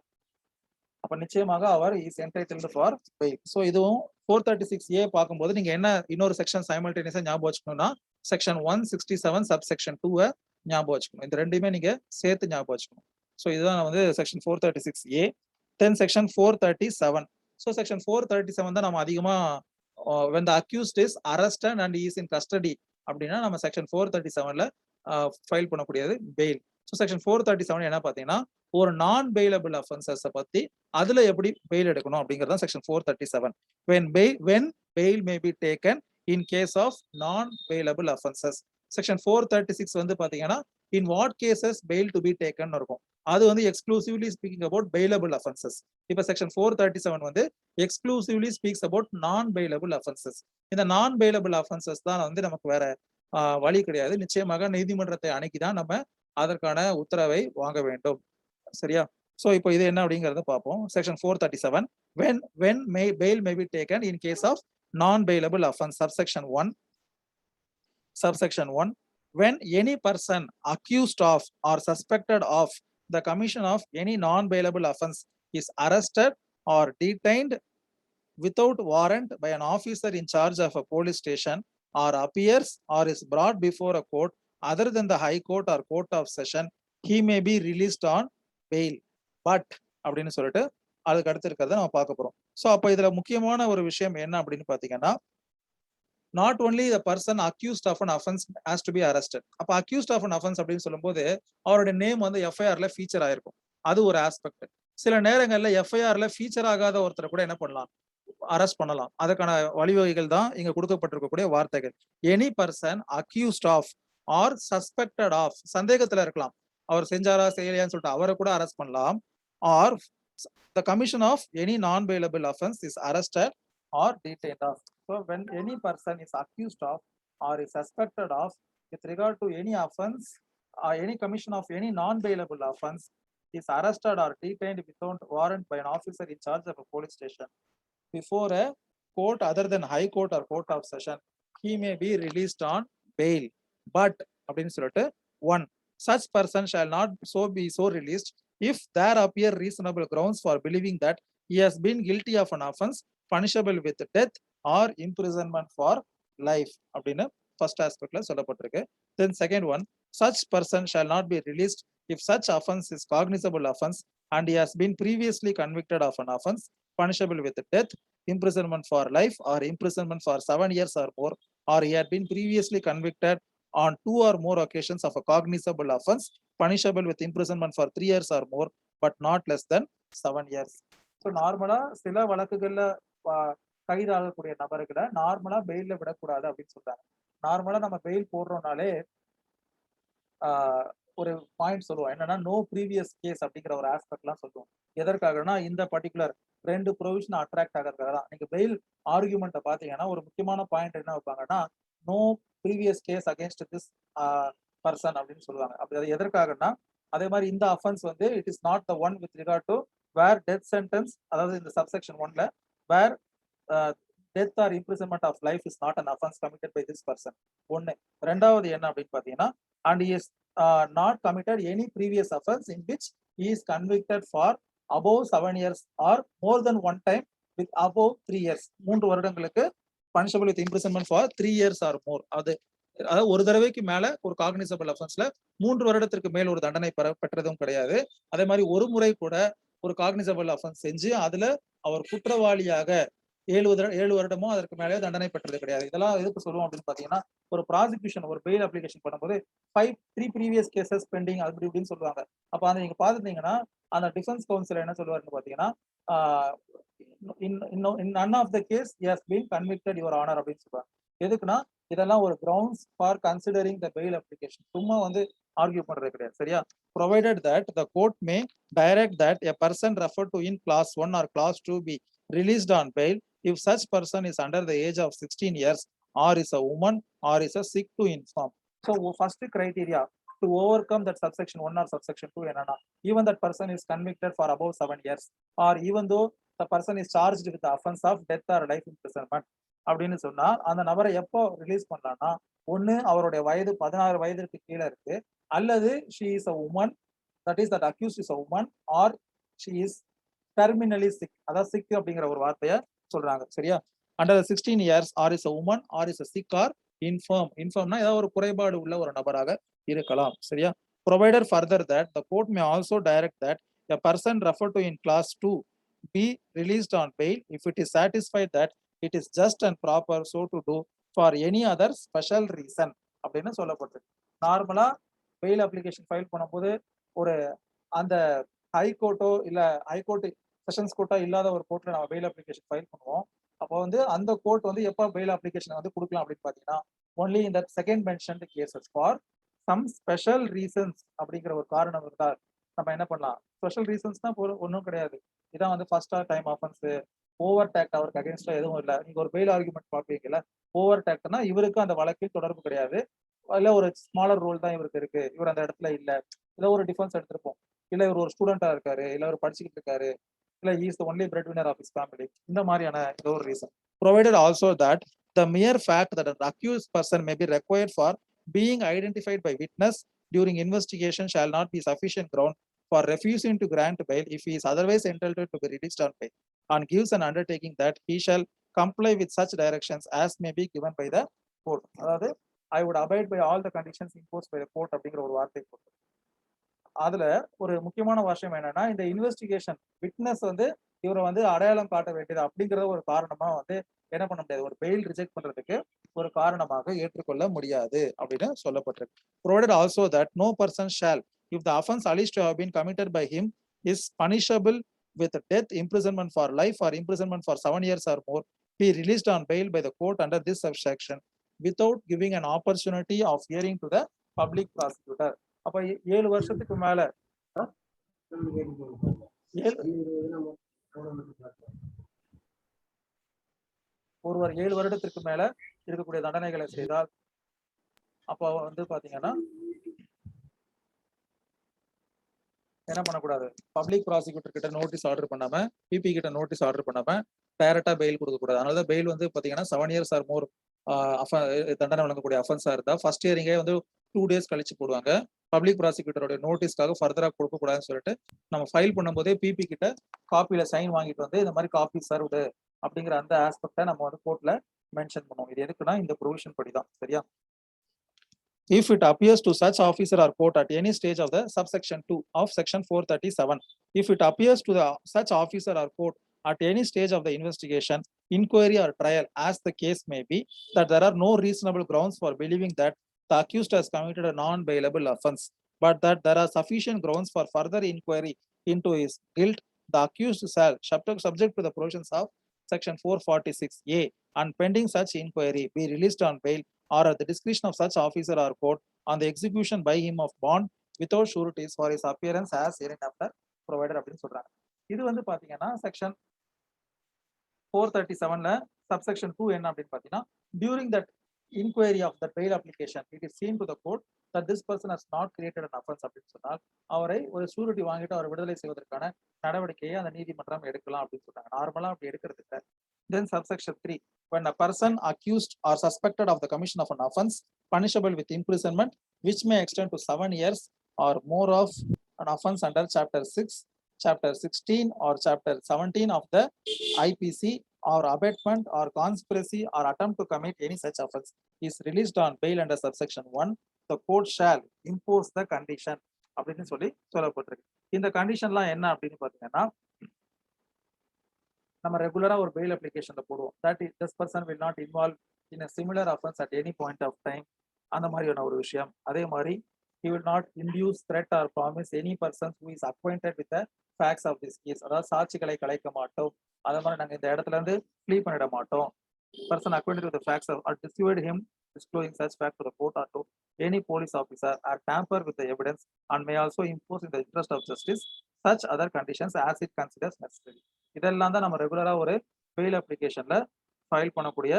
அப்ப நிச்சயமாக அவர் is entitled for bail. So இதுவும் 436A பார்க்கும்போது நீங்க என்ன இன்னொரு செக்ஷன் சைமல்டேனியஸா ஞாபகம் வச்சுக்கணும்னா செக்ஷன் 167 சப்செக்ஷன் 2 ஞாபகம் வச்சுக்கணும். இந்த ரெண்டுமே நீங்க சேர்த்து ஞாபகம் வச்சுக்கணும். ஸோ இதுதான் வந்து செக்ஷன் 436A. தென் செக்ஷன் 437. ஸோ செக்ஷன் 437 தான் நம்ம அதிகமா when the accused is arrested and is in custody அப்படின்னா நம்ம செக்ஷன் 437ல ஃபைல் பண்ணக்கூடியது பெயில். ஸோ செக்ஷன் 437 என்ன பார்த்தீங்கன்னா ஒரு நான் பெயிலபிள் அஃபென்சஸை பத்தி அதுல எப்படி பெயில் எடுக்கணும் அப்படிங்கிறது section 437. when bail may be taken in case of non bailable offenses. Section 436 வந்து பாத்தீங்கன்னா in what cases bail to be taken இருக்கும். அது வந்து exclusively speaking about bailable offenses. இப்ப செக்ஷன் 437 வந்து exclusively speaks about non bailable offenses. இந்த நான் bailable offenses தான் வந்து நமக்கு வேற வழி கிடையாது. நிச்சயமாக நீதிமன்றத்தை அணுகிதான் நம்ம அதற்கான உத்தரவை வாங்க வேண்டும். சரியா, சோ இப்போ இது என்ன அப்படிங்கறத பார்ப்போம். Section 437 when bail may be taken in case of non bailable offense. subsection 1 when any person accused of or suspected of the commission of any non bailable offense is arrested or detained without warrant by an officer in charge of a police station or appears or is brought before a court other than the high court or court of session, he may be released on bail but அப்படின்னு சொல்லிட்டு அதுக்கு அடுத்து இருக்கிறத நம்ம பார்க்க போறோம். So அப்போ இதுல முக்கியமான ஒரு விஷயம் என்ன அப்படின்னு பாத்தீங்கன்னா not only the person accused of an offence has to be arrested. அப்ப அக்யூஸ்ட் ஆஃப் அன் அஃபென்ஸ் அப்படின்னு சொல்லும்போது அவருடைய நேம் வந்து எஃப்ஐஆர்ல ஃபீச்சர் ஆயிருக்கும். அது ஒரு ஆஸ்பெக்ட். சில நேரங்கள்ல எஃப்ஐஆர்ல ஃபீச்சர் ஆகாத ஒருத்தரை கூட என்ன பண்ணலாம், அரெஸ்ட் பண்ணலாம். அதுக்கான வழிவகைகள் தான் இங்க கொடுக்கப்பட்டிருக்கக்கூடிய வார்த்தைகள். Any person accused of or suspected of, சந்தேகத்துல இருக்கலாம், அவர் செஞ்சாரா செய்யலையான்னு சொல்லிட்டு அவரை கூட அரெஸ்ட் பண்ணலாம். Or the commission of any non bailable offence is arrested or detained of. So when any person is accused of or is suspected of with regard to any offense or any commission of any non-bailable offense is arrested or detained without warrant by an officer in charge of a police station before a court other than high court or court of session, he may be released on bail. But அப்படின்னு சொல்லிட்டு one, such person shall not be so released if there appear reasonable grounds for believing that he has been guilty of an offense punishable with death or imprisonment for life அப்படின்னு first aspectல சொல்லப்பட்டிருக்கு. Then second one, such person shall not be released if such offense is cognizable offense and he has been previously convicted of an offense punishable with death, imprisonment for life or imprisonment for 7 years or more, or he had been previously convicted on 2 or more occasions of a cognizable offense punishable with imprisonment for 3 years or more but not less than 7 years. So நார்மலா சில வழக்குகள்ல கைதாகக்கூடிய நபர்களை நார்மலா பெயில்ல விடக்கூடாது அப்படின்னு சொல்றாங்க. நார்மலா நம்ம fail போடுறோம்னாலே ஒரு பாயிண்ட் சொல்லுவோம், என்னன்னா நோ ப்ரீவியஸ் கேஸ் அப்படிங்கிற ஒரு ஆஸ்பெக்ட்லாம் சொல்லுவோம். எதற்காகனா இந்த பர்டிகுலர் 2 ப்ரொவிஷன் அட்ராக்ட் ஆகிறதுக்காக தான். நீங்க பெயில் ஆர்குமெண்ட்டை பாத்தீங்கன்னா ஒரு முக்கியமான பாயிண்ட் என்ன வைப்பாங்கன்னா, no previous case against this person அப்படின்னு சொல்லுவாங்க. அப்படி அது எதற்காகனா, அதே மாதிரி இந்த அஃபென்ஸ் வந்து it is not the one with regard to where death sentence, அதாவது இந்த சப்செக்ஷன் 1ல where death or imprisonment of life is not an offence committed by this person. ஒன்னு. ரெண்டாவது என்ன அப்படின்னு பாத்தீங்கன்னா, and he is not committed any previous offense in which he is convicted for above 7 years or more than one time with above 3 years. 3 வருடங்களுக்கு punishable with imprisonment for 3 years or more. அதாவது ஒரு தடவைக்கு மேல ஒரு cognisable அஃபென்ஸ்ல 3 வருடத்திற்கு மேல் ஒரு தண்டனை பெற்றதும் கிடையாது. அதே மாதிரி ஒரு முறை கூட ஒரு காக்னிசபிள் அஃபென்ஸ் செஞ்சு அதுல அவர் குற்றவாளியாக 7 வருடமோ அதற்கு மேலே தண்டனை பெற்றது கிடையாது. இதெல்லாம் எதுக்கு சொல்லுவோம் அப்படின்னு பாத்தீங்கன்னா, ஒரு ப்ராசிக்யூஷன் ஒரு பெயில் அப்ளிகேஷன் பண்ணும்போது 3 ப்ரீவியஸ் கேசஸ் பெண்டிங் அப்படி இப்படின்னு சொல்லுவாங்க. அப்ப அதை நீங்க பாத்துட்டீங்கன்னா அந்த டிஃபென்ஸ் கவுன்சில் என்ன சொல்லுவாருன்னு பாத்தீங்கன்னா, none of the case he has been convicted your honor அப்படின்னு சொல்லுவாங்க. எதுக்குன்னா இதெல்லாம் ஒரு grounds for considering the bail application. சும்மா வந்து ஆர்கியூ பண்றது கிடையாது. சரியா? Provided that the court may direct that a person referred to in class 1 or class 2 be released on bail if such person is under the age of 16 years or is a woman or is a sick to inform. So first criteria to overcome that subsection 1 or subsection 2 என்னன்னா, even that person is convicted for above 7 years or even though the person is charged with the offense of death or life imprisonment அப்படின்னு சொன்னா அந்த நபரை எப்போ release பண்ணலாம்னா, ஒன்னு அவருடைய வயது 16 வயதிற்கு கீழே இருக்கு, அல்லது she is a woman, that is that accused is a woman, or she is terminally sick. அதாவது sick அப்படிங்கிற ஒரு வார்த்தையை சொல்றாங்க. சரியா? under the 16 years or is a woman or is a sick or infirm. infirmனா ஏதாவது ஒரு குறைபாடு உள்ள ஒரு நபராக இருக்கலாம். சரியா? provided further that the court may also direct that a person referred to in class 2 be released on bail if it is satisfied that it is just and proper so to do for any other special reason அப்படின்னு சொல்லப்பட்டிருக்கு. நார்மலா fail application file பண்ணும்போது ஒரு அந்த ஹைகோர்ட்டோ இல்ல high court sessions கோர்ட்டோ இல்லாத ஒரு கோர்ட்ல நம்ம பெயில் அப்ளிகேஷன் ஃபைல் பண்ணுவோம். அப்போ வந்து அந்த கோர்ட் வந்து எப்போ பெயில் அப்ளிகேஷன் வந்து கொடுக்கலாம் அப்படின்னு பாத்தீங்கன்னா, ஒன்லி இந்த second mentioned cases for some special reasons அப்படிங்கிற ஒரு காரணம் இருந்தால் நம்ம என்ன பண்ணலாம். ஸ்பெஷல் ரீசன்ஸ்னா ஒன்றும் கிடையாது. இதான் வந்து first time offence, over tagged அவருக்கு அகேன்ஸ்டா எதுவும் இல்லை. நீங்க ஒரு பெயில் ஆர்குமெண்ட் பார்ப்பீங்கல்ல, ஓவர் டேக்ட்னா இவருக்கு அந்த வழக்கில் தொடர்பு கிடையாது, இல்ல ஒரு ஸ்மாலர் ரோல் தான் இவருக்கு இருக்கு, இவர் அந்த இடத்துல இல்ல, இல்ல ஒரு டிஃபென்ஸ் எடுத்திருப்போம், இல்ல இவர் ஒரு ஸ்டூடெண்டா இருக்காரு, இல்ல ஒரு படிச்சுக்கிட்டு இருக்காரு, இல்ல he is the only breadwinner of his family, இந்த மாதிரியான ஏதோ ஒரு reason. provided also that the mere fact that an accused person may be required for being identified by witness during investigation shall not be sufficient ground for refusing to grant bail if he is otherwise entitled to be released on bail, and gives an undertaking that he shall comply with such directions as may be given by the court. அதாவது I would abide by all the conditions imposed by the court அப்படிங்கிற ஒரு வார்த்தை போட்டு அதுல ஒரு முக்கியமான விஷயம் என்னன்னா, இந்த இன்வெஸ்டிகேஷன் விட்னஸ் வந்து இவரை வந்து அடையாளம் காட்ட வேண்டியது அப்படிங்கறத ஒரு காரணமா வந்து என்ன பண்ண முடியாது, ஒரு பெயில் ரிஜெக்ட் பண்றதுக்கு ஒரு காரணமாக ஏற்றுக்கொள்ள முடியாது அப்படின்னு சொல்லப்பட்டிருக்கு. Provided also that no person shall, if the offense alleged to have been committed by him is punishable with death, imprisonment for life or imprisonment for 7 years or more, be released on bail by the court under this subsection without giving an opportunity of hearing to the public prosecutor. அப்ப 7 வருஷத்துக்கு மேல ஒருவர் 7 வருடத்திற்கு மேல இருக்கக்கூடிய தண்டனைகளை செய்தால் அப்ப வந்து பாத்தீங்கன்னா என்ன பண்ணக்கூடாது, பப்ளிக் ப்ராசிக்யூட்டர் கிட்ட நோட்டீஸ் ஆர்டர் பண்ணாம, பிபி கிட்ட நோட்டீஸ் ஆர்டர் பண்ணாம டைரக்டா பெயில் கொடுக்க கூடாது. அதனால பெயில் வந்து பாத்தீங்கன்னா 7 இயர்ஸ் ஆர் மோர் தண்டனை வழங்கக்கூடிய அஃபென்ஸா இருந்தா ஃபர்ஸ்ட் ஹியரிங்கே வந்து 2 டேஸ் கழிச்சு போடுவாங்க. பப்ளிக் ப்ராசிக்யூட்டரோட நோட்டீஸ்க்காக ஃபர்தரா கொடுக்க கூடாதுன்னு சொல்லிட்டு நம்ம ஃபைல் பண்ணும்போதே பிபி கிட்ட காப்பியில சைன் வாங்கிட்டு வந்து இந்த மாதிரி காப்பி சர்வ்டு அப்படிங்கிற அந்த ஆஸ்பெக்டை நம்ம வந்து கோர்ட்ல மென்ஷன் பண்ணுவோம். இது எதுக்குன்னா இந்த ப்ரொவிஷன் படி தான். சரியா? If it appears to such officer or court at any stage of the subsection 2 of section 437, if it appears to the such officer or court at any stage of the investigation, inquiry or trial as the case may be, that there are no reasonable grounds for believing that the accused has committed a non-bailable offense, but that there are sufficient grounds for further inquiry into his guilt, the accused shall, subject to the provisions of section 446A, and pending such inquiry, be released on bail or at the discretion of such officer or court on the execution by him of bond without sureties for his appearance as hereinafter provided அப்படின்னு சொல்றாங்க. இது வந்து பாத்தீங்கன்னா section 437ல subsection 2 என்ன அப்படின்னு பாத்தீங்கன்னா, during that inquiry of the bail application it is seen to the court that this person has not created an offense அப்படின்னு சொன்னால் அவரை ஒரு சூரிட்டி வாங்கிட்டு அவரை விடுதலை செய்வதற்கான நடவடிக்கையை அந்த நீதிமன்றம் எடுக்கலாம் அப்படின்னு சொல்றாங்க. நார்மலா அப்படி எடுக்கிறதுக்கு. Then subsection 3, when a person accused or suspected of the commission of an offense punishable with imprisonment which may extend to 7 years or more of an offense under chapter 6, chapter 16 or chapter 17 of the IPC or abetment or conspiracy or attempt to commit any such offense is released on bail under subsection 1, the court shall impose the condition அப்படின்னு சொல்லப்பட்டிருக்கு. இந்த கண்டிஷன்லாம் என்ன அப்படின்னு பாத்தீங்கன்னா, நம்ம ரெகுலரா ஒரு fail அப்ளிகேஷன்ல போடுவோம். that this person will not involve in a similar offense at any point of time, அந்த மாதிரியான ஒரு விஷயம். அதே மாதிரி he will not induce, threat or promise any person who is acquainted with the facts of this case, அதாவது சாட்சிகளை கலைக்க மாட்டோம். அதே மாதிரி நாங்க இந்த இடத்துல இருந்து ஃப்ளீ பண்ணிட மாட்டோம். person acquainted with the facts of or dissuade him disclosing such fact to the court or to any police officer or tamper with the evidence and may also impose in the interest of justice such other conditions as it considers necessary. இதெல்லாம் தான் நம்ம ரெகுலரா ஒரு fail அப்ளிகேஷன்ல file பண்ணக்கூடிய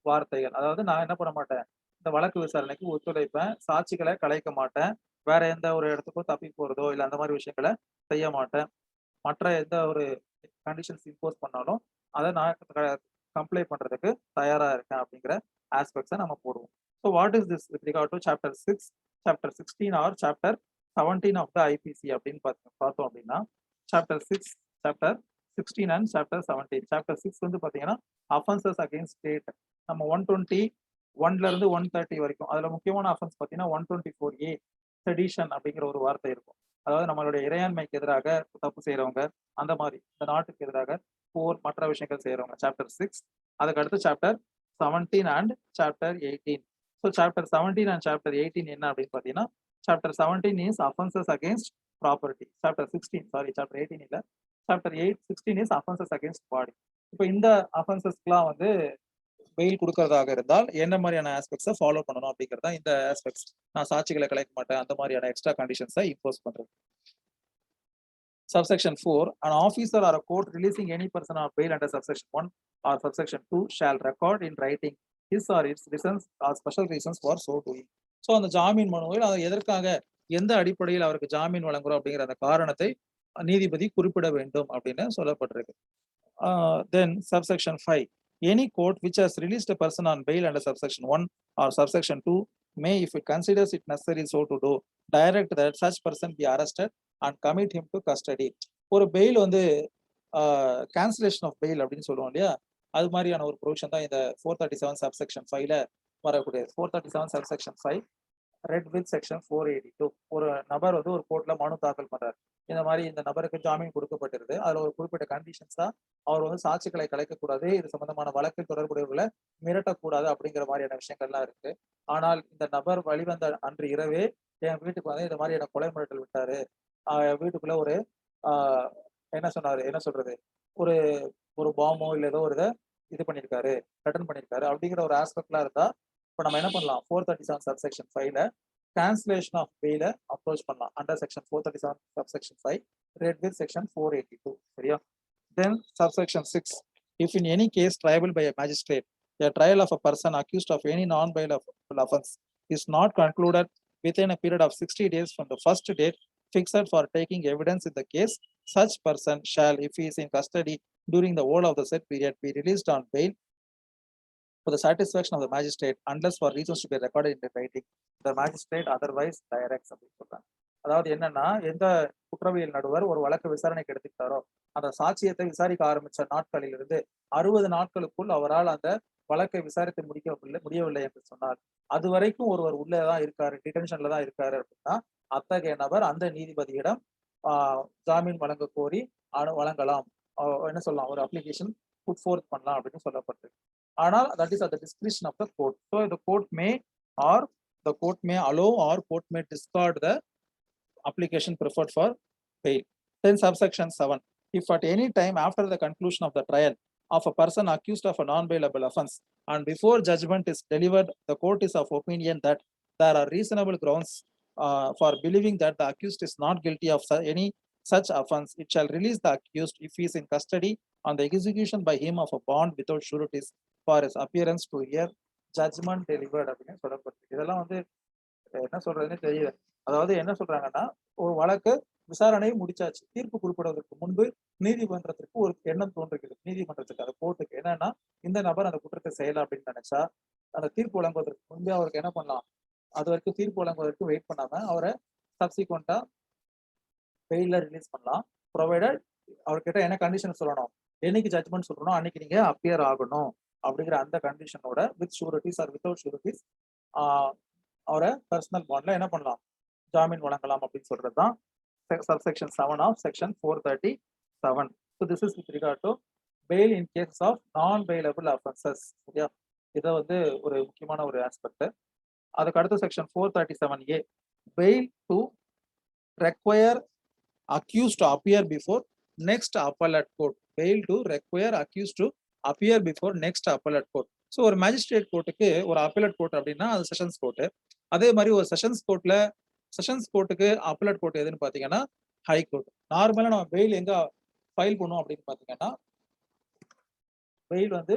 வார்த்தைகள். அதாவது நான் என்ன பண்ண மாட்டேன், இந்த வழக்கு விசாரணைக்கு ஒத்துழைப்பேன், சாட்சிகளை கலைக்க மாட்டேன், வேற எந்த ஒரு இடத்துக்கும் தப்பி போறதோ இல்லை அந்த மாதிரி விஷயங்களை செய்ய மாட்டேன், மற்ற எந்த ஒரு கண்டிஷன்ஸ் இம்போஸ் பண்ணாலும் அதை நான் கம்ப்ளை பண்றதுக்கு தயாரா இருக்கேன் அப்படிங்கிற ஆஸ்பெக்ட்ஸை நம்ம போடுவோம். So what is this with regard to chapter 6, chapter 16 or chapter 17 of the IPC அப்படின்னு பார்த்தோம் அப்படின்னா, chapter 6, chapter 16 and chapter 17. Chapter 6 வந்து பாத்தீங்கன்னா அஃபென்சஸ் அகைன்ஸ்ட் ஸ்டேட். நம்ம 121ல இருந்து 130 வரைக்கும் அதுல முக்கியமான அஃபென்ஸ் பாத்தீங்கன்னா 124A செடிஷன் அப்படிங்கிற ஒரு வார்த்தை இருக்கும். அதாவது நம்மளுடைய இறையாண்மைக்கு எதிராக தப்பு செய்யறவங்க, அந்த மாதிரி இந்த நாட்டுக்கு எதிராக போர் மற்ற விஷயங்கள் செய்யறவங்க. சாப்டர் 6. அதுக்கு அடுத்து chapter 17 and chapter 18. So chapter 17 and chapter 18 என்ன அப்படின்னு பாத்தீங்கன்னா, chapter 17 is offences against property. Chapter 18 இல்ல, சாப்டர் 16 இஸ் அஃபென்சஸ் அகைன்ஸ்ட் பாடி. இப்போ இந்த அஃபென்சஸ்க்குலாம் வந்து பெயில் கொடுக்கறதாக இருந்தால் என்ன மாதிரியான ஆஸ்பெக்ட்ஸை ஃபாலோ பண்ணணும் அப்படிங்கிறதா இந்த ஆஸ்பெக்ட்ஸ். நான் சாட்சிகளை கலைக்க மாட்டேன், அந்த மாதிரியான எக்ஸ்ட்ரா கண்டிஷன்ஸை இம்போஸ் பண்றது. Subsection 4, an officer or a court releasing any person on bail under subsection 1 or subsection 2 shall record in writing his or its reasons or special reasons for so doing. So அந்த ஜாமீன் மனுவில் அதை எதற்காக எந்த அடிப்படையில் அவருக்கு ஜாமீன் வழங்குறோம் அப்படிங்கிற அந்த காரணத்தை நீதிபதி குறிப்பிட வேண்டும் அப்படின்னு சொல்லப்பட்டிருக்கு. Then subsection 5, any court which has released a person on bail under subsection 1 or subsection 2 may, if it considers it necessary so to do, direct that such person be arrested and commit him to custody. ஒரு fail வந்து cancellation of fail அப்படின்னு சொல்லுவோம் இல்லையா, அது மாதிரியான ஒரு provision தான் இந்த 437 சப்செக்ஷன் 5ல வரக்கூடிய 437 சப்செக்ஷன் 5 ரெட் வித் செக்ஷன் 482. ஒரு நபர் வந்து ஒரு கோர்ட்ல மனு தாக்கல் பண்றாரு. இந்த மாதிரி இந்த நபருக்கு ஜாமீன் கொடுக்கப்பட்டிருது. அதுல ஒரு குறிப்பிட்ட கண்டிஷன்ஸா அவர் வந்து சாட்சிகளை கலைக்கக்கூடாது, இது சம்பந்தமான வழக்கில் தொடர்புடையவர்களை மிரட்டக்கூடாது அப்படிங்கிற மாதிரியான விஷயங்கள்லாம் இருக்கு. ஆனால் இந்த நபர் வழிவந்த அன்று இரவே என் வீட்டுக்கு வந்து இந்த மாதிரி எனக்கு கொலை மிரட்டல் விட்டாரு. வீட்டுக்குள்ள ஒரு ஆஹ் என்ன சொன்னாரு, என்ன சொல்றது, ஒரு ஒரு பாம்போ இல்ல ஏதோ ஒரு இதை இது பண்ணியிருக்காரு, ரிட்டர்ன் பண்ணியிருக்காரு அப்படிங்கிற ஒரு ஆஸ்பெக்ட்லாம் இருந்தா இப்போ நம்ம என்ன பண்ணலாம், 437 சப்செக்ஷன் 5ல cancellation of bail அப்ரோச் பண்ணலாம் under section 437 subsection 5 read with section 482. சரியா? Then subsection 6. If in any case triable by a magistrate, a trial of a person accused of any non-bailable offence is not concluded within a period of 60 days from the first date fixed for taking evidence in the case, such person shall, if he is in custody during the whole of the said period, be released on bail for the satisfaction of the magistrate unless for reasons to be recorded in the writing the magistrate otherwise directs அப்படின்னு சொல்றாங்க. அதாவது என்னன்னா, எந்த குற்றவியல் நடுவர் ஒரு வழக்கு விசாரணைக்கு எடுத்துக்கிட்டாரோ அந்த சாட்சியத்தை விசாரிக்க ஆரம்பிச்ச நாட்களில் இருந்து 60 நாட்களுக்குள் அவரால் அந்த வழக்கை விசாரித்து முடியவில்லை என்று சொன்னார், அது வரைக்கும் ஒருவர் உள்ளதான் இருக்காரு, டிடென்ஷன்ல தான் இருக்காரு அப்படின்னா அத்தகைய நபர் அந்த நீதிபதியிடம் ஜாமீன் வழங்க கோரி வழங்கலாம், என்ன சொல்லலாம், ஒரு அப்ளிகேஷன் புட் ஃபோர்த் பண்ணலாம் அப்படின்னு சொல்லப்பட்டிருக்கு. ஆனால் that is at the discretion of the court. So the court may allow or court may discard the application preferred for bail. Then subsection 7. If at any time after the conclusion of the trial of a person accused of a non-bailable offence and before judgment is delivered, the court is of opinion that there are reasonable grounds for believing that the accused is not guilty of any such offence, it shall release the accused if he is in custody on the execution by him of a bond without sureties for his appearance to hear judgment delivered அப்படின்னு சொல்லப்பட்டிருக்கு. இதெல்லாம் வந்து என்ன சொல்றதுன்னு தெரியல. அதாவது என்ன சொல்றாங்கன்னா, ஒரு வழக்கு விசாரணை முடிச்சாச்சு, தீர்ப்பு குறிப்பிடுவதற்கு முன்பு நீதிமன்றத்திற்கு ஒரு எண்ணம் தோன்றுகிறது, நீதிமன்றத்துக்கு அந்த கோர்ட்டுக்கு என்னன்னா, இந்த நபர் அந்த குற்றத்தை செய்யலாம் அப்படின்னு நினைச்சா அந்த தீர்ப்பு வழங்குவதற்கு முன்பே அவருக்கு என்ன பண்ணலாம், அது வரைக்கும் தீர்ப்பு வழங்குவதற்கு வெயிட் பண்ணாம அவரை சப்சிக்வெண்டா பெயில ரிலீஸ் பண்ணலாம். ப்ரொவைடட் அவர்கிட்ட என்ன கண்டிஷன் சொல்லணும், என்னைக்கு ஜட்மெண்ட் சொல்லணும் அன்னைக்கு நீங்க அப்பியர் ஆகணும் அப்படிங்கிற அந்த கண்டிஷனோட with sureties R without sureties அவரை பர்சனல் பாண்ட்ல என்ன பண்ணலாம், ஜாமீன் வழங்கலாம் அப்படின்னு சொல்றதுதான் subsection 7 of section 437. So this is with regard to bail in case of non-bailable offenses. சரியா? இது வந்து ஒரு முக்கியமான ஒரு ஆஸ்பெக்ட். அதுக்கு அடுத்த section 437A, bail to require accused to appear before next appellate court. Bail to require accused to appear before next appellate court. So ஒரு magistrate கோர்ட்டுக்கு ஒரு அப்பலேட் கோர்ட் அப்படின்னா அது செஷன்ஸ் கோர்ட்டு. அதே மாதிரி ஒரு செஷன்ஸ் கோர்ட்டுக்கு அப்பலேட் கோர்ட் எதுன்னு பார்த்தீங்கன்னா ஹை கோர்ட். நார்மலாக நம்ம பெயில் எங்க ஃபைல் பண்ணுவோம் அப்படின்னு பார்த்தீங்கன்னா, பெயில் வந்து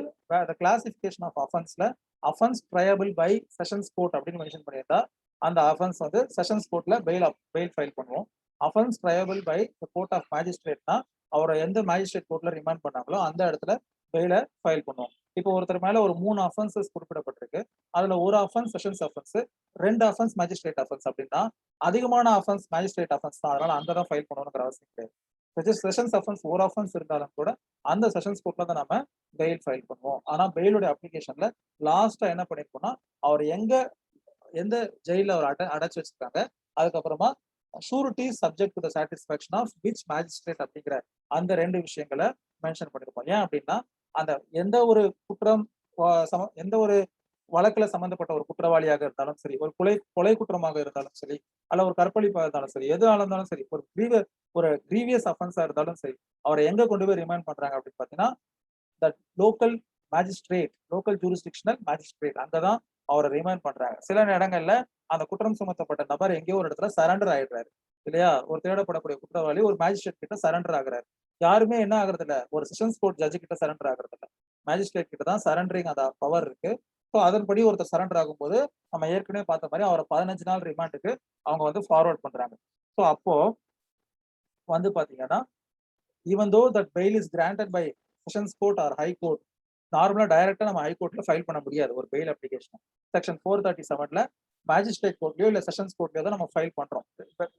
கிளாசிஃபிகேஷன் ஆஃப் அஃபென்ஸ்ல offence triable by sessions court அப்படின்னு மென்ஷன் பண்ணியிருந்தா அந்த அஃபென்ஸ் வந்து செஷன்ஸ் கோர்ட்ல பெயில் ஃபைல் பண்ணுவோம். Offence triable by court of மேஜிஸ்ட்ரேட்னா அவரை எந்த மேஜிஸ்ட்ரேட் கோர்ட்ல ரிமாண்ட் பண்ணாங்களோ அந்த இடத்துல பெயில ஃபைல் பண்ணுவோம். இப்போ ஒருத்தர் மேல ஒரு 3 அஃபென்சஸ் குறிப்பிடப்பட்டிருக்கு, அதுல ஒரு offence sessions offence, 2 offence magistrate offence அப்படின்னா அதிகமான அஃபென்ஸ் மேஜிஸ்ட்ரேட் அஃபென்ஸ் தான், அதனால அங்கதான் ஃபைல் பண்ணணுங்கிற அவசியம் கிடையாது. செஷன்ஸ் அஃபென்ஸ் ஒரு அஃபென்ஸ் இருந்தாலும் கூட அந்த செஷன்ஸ் கோர்ட்ல தான் நம்ம பெயில் ஃபைல் பண்ணுவோம். ஆனா பெயிலுடைய அப்ளிகேஷன்ல லாஸ்டா என்ன பண்ணிருக்கோம்னா, அவர் எந்த ஜெயில அவர் அடைச்சு வச்சிருக்காங்க, அதுக்கப்புறமா surety subject to the satisfaction of which magistrate அப்படிங்கிற அந்த 2 விஷயங்களை மென்ஷன் பண்ணிருப்போம். ஏன் அப்படின்னா, அந்த எந்த ஒரு குற்றம் எந்த ஒரு வழக்குல சம்பந்தப்பட்ட ஒரு குற்றவாளியாக இருந்தாலும் சரி, ஒரு கொலை குற்றமாக இருந்தாலும் சரி, அல்ல ஒரு கற்பழிப்பாக இருந்தாலும் சரி, எதுவாக இருந்தாலும் சரி, ஒரு கிரீவியஸ் அஃபென்ஸா இருந்தாலும் சரி, அவரை எங்க கொண்டு போய் ரிமைண்ட் பண்றாங்க அப்படின்னு பாத்தீங்கன்னா, த local magistrate, local jurisdictional magistrate, அங்கதான் அவரை ரிமைண்ட் பண்றாங்க. சில இடங்கள்ல அந்த குற்றம் சுமத்தப்பட்ட நபர் எங்கேயோ ஒரு இடத்துல சரண்டர் ஆயிடுறாரு இல்லையா, ஒரு தேடப்படக்கூடிய குற்றவாளி ஒரு மேஜிஸ்ட்ரேட் கிட்ட சரண்டர் ஆகுறாரு. யாருமே என்ன ஆகுறது இல்ல, ஒரு செஷன்ஸ் கோர்ட் ஜட்ஜ் கிட்ட சரண்டர் ஆகுறது இல்ல, மேஜிஸ்ட்ரேட் கிட்ட தான் சரண்டரிங் அந்த பவர் இருக்கு. ஸோ அதன்படி ஒருத்தர் சரண்டர் ஆகும்போது நம்ம ஏற்கனவே பார்த்த மாதிரி அவரை 15 நாள் ரிமாண்டுக்கு அவங்க வந்து ஃபார்வர்ட் பண்றாங்க. ஸோ அப்போ வந்து பாத்தீங்கன்னா, even though that bail is granted by sessions court or high court, நார்மலா டைரக்டா நம்ம ஹை கோர்ட்ல ஃபைல் பண்ண முடியாது ஒரு பெயில் அப்ளிகேஷன். செக்ஷன் 437ல மேஜிஸ்ட்ரேட் கோர்ட்லயோ இல்ல செஷன்ஸ் கோர்ட்லயோ தான் நம்ம ஃபைல் பண்றோம்.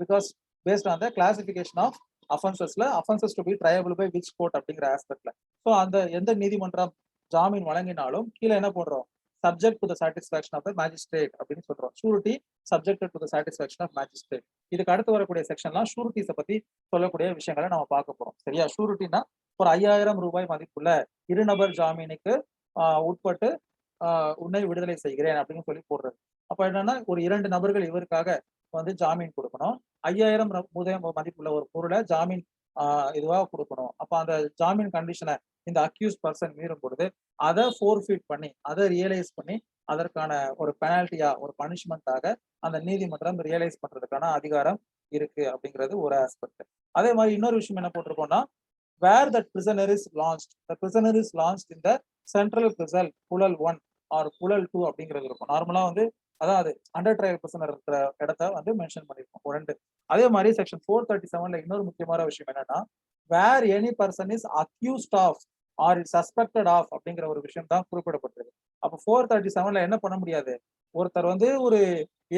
Because based on the classification of அஃபென்சஸ்ல offences to be triable by which court அப்படிங்கிற ஆஸ்பெக்ட்ல. ஸோ அந்த எந்த நீதிமன்றம் ஜாமீன் வழங்கினாலும் கீழே என்ன போடுறோம், subject to the satisfaction of the magistrate அப்படின்னு சொல்றோம். Surety subjected to the satisfaction of magistrate. இதுக்கு அடுத்து வரக்கூடிய செக்ஷன்லாம் ஷூரிட்டிஸை பத்தி சொல்லக்கூடிய விஷயங்களை நம்ம பார்க்க போறோம். சரியா? ஷூரிட்டினா ஒரு 5000 ரூபாய் மதிப்புள்ள இருநபர் ஜாமீனுக்கு உட்பட்டு உன்னை விடுதலை செய்கிறேன் அப்படின்னு சொல்லி போடுறது. அப்ப என்னன்னா ஒரு 2 நபர்கள் இவருக்காக வந்து ஜாமீன் கொடுக்கணும். 5000 மதிப்புள்ள ஒரு பொருளை ஜாமீன் இதுவாக கொடுக்கணும். அப்ப அந்த ஜாமீன் கண்டிஷனை இந்த அக்யூஸ் பர்சன் மீறும் பொழுது அதை ஃபோர்ஃபீட் பண்ணி அதை ரியலைஸ் பண்ணி அதற்கான ஒரு பெனால்ட்டியா ஒரு பனிஷ்மெண்ட்டாக அந்த நீதிமன்றம் ரியலைஸ் பண்றதுக்கான அதிகாரம் இருக்கு அப்படிங்கிறது ஒரு ஆஸ்பெக்ட். அதே மாதிரி இன்னொரு விஷயம் என்ன போட்டிருக்கோம்னா where that prisoner is launched, the prisoner is launched in the central prison Puzhal 1 or Puzhal 2 அப்படிங்கிறது இருக்கும். நார்மலா வந்து அதாவது அண்டர் ட்ரையல் பிரிசனர் இருக்கிற இடத்த வந்து மென்ஷன் பண்ணிருக்கோம் 2. அதே மாதிரி செக்ஷன் 437ல இன்னொரு முக்கியமான விஷயம் என்னன்னா where any person is accused of or suspected of அப்படிங்கிற ஒரு விஷயம் தான் குறிப்பிடப்பட்டிருக்கு. அப்போ 437ல என்ன பண்ண முடியாது, ஒருத்தர் வந்து ஒரு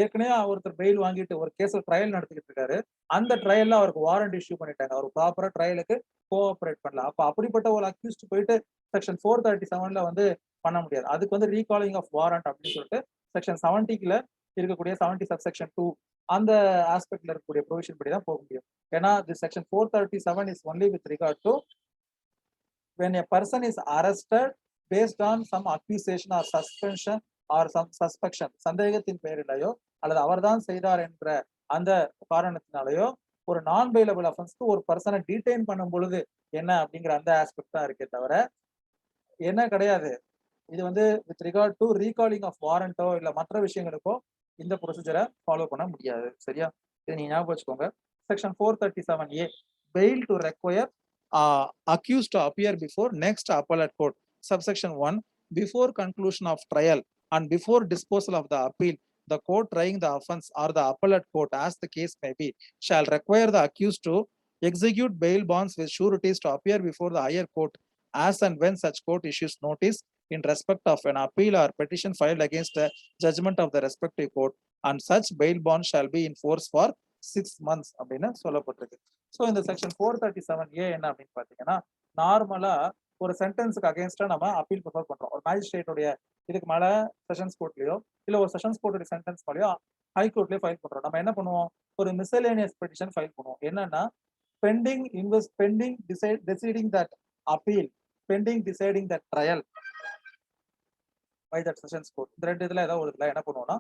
ஏற்கனவே ஒருத்தர் பெயில் வாங்கிட்டு ஒரு கேஸ் ட்ரையல் நடத்திக்கிட்டு இருக்காரு, அந்த ட்ரையல்ல அவருக்கு வாரண்ட் இஷ்யூ பண்ணிட்டாங்க, அவர் ப்ராப்பரா ட்ரையலுக்கு கோஆபரேட் பண்ணல. அப்ப அப்படிப்பட்ட ஒரு அக்யூஸ்ட் போயிட்டு செக்ஷன் 437ல வந்து பண்ண முடியாது. அதுக்கு வந்து ரீகாலிங் ஆஃப் வாரண்ட் அப்படின்னு சொல்லிட்டு செக்ஷன் 70ல இருக்கக்கூடிய 70 சப்செக்ஷன் 2 அந்த ஆஸ்பெக்ட்ல இருக்கக்கூடிய ப்ரொவிஷன் படி தான் போக முடியும். ஏன்னா the section 437 is only with regard to when a person is arrested based on some accusation or suspension or some suspicion, சந்தேகத்தின் பேரிலையோ அல்லது அவர்தான் செய்தார் என்ற அந்த காரணத்தினாலேயோ ஒரு நான் பெயிலபிள் அஃபென்ஸ்க்கு ஒரு பர்சனை டீடைன் பண்ணும் பொழுது என்ன அப்படிங்கிற அந்த ஆஸ்பெக்ட் தான் இருக்கே தவிர என்ன கிடையாது. இது வந்து with regard to recalling of வாரண்டோ இல்ல மற்ற விஷயங்களுக்கோ இந்த ப்ரொசீஜரை ஃபாலோ பண்ண முடியாது. சரியா? இதை நீங்க ஞாபகம் வச்சுக்கோங்க. Section 437A bail to require accused to appear before next appellate court. Subsection 1 before conclusion of trial and before disposal of the appeal, the court trying the offense or the appellate court as the case may be shall require the accused to execute bail bonds with sureties to appear before the higher court as and when such court issues notice in respect of an appeal or petition filed against the judgment of the respective court, and such bail bond shall be in force for 6 months அப்படின்னு சொல்லப்பட்டிருக்கு. So இந்த section 437A என்ன அப்படின்னு பார்த்தீங்கன்னா நார்மலா ஒரு சென்டென்ஸுக்கு அகேன்ஸ்டா நம்ம appeal prefer பண்றோம். ஒரு மேஜிஸ்ட்ரேட்டுடைய இதுக்கு மேல செஷன்ஸ் கோர்ட்லயோ இல்ல ஒரு செஷன்ஸ் கோர்ட்டுடைய சென்டென்ஸ் மேலயோ ஹைகோர்ட்லயோ ஃபைல் பண்றோம். நம்ம என்ன பண்ணுவோம், ஒரு மிஸ்செலேனியஸ் பெட்டிஷன் ஃபைல் பண்ணுவோம். என்னன்னா pending deciding that appeal, pending deciding that trial by that sessions court. இந்த 2 இதுல ஏதாவது ஒரு இதுல என்ன பண்ணுவோம்னா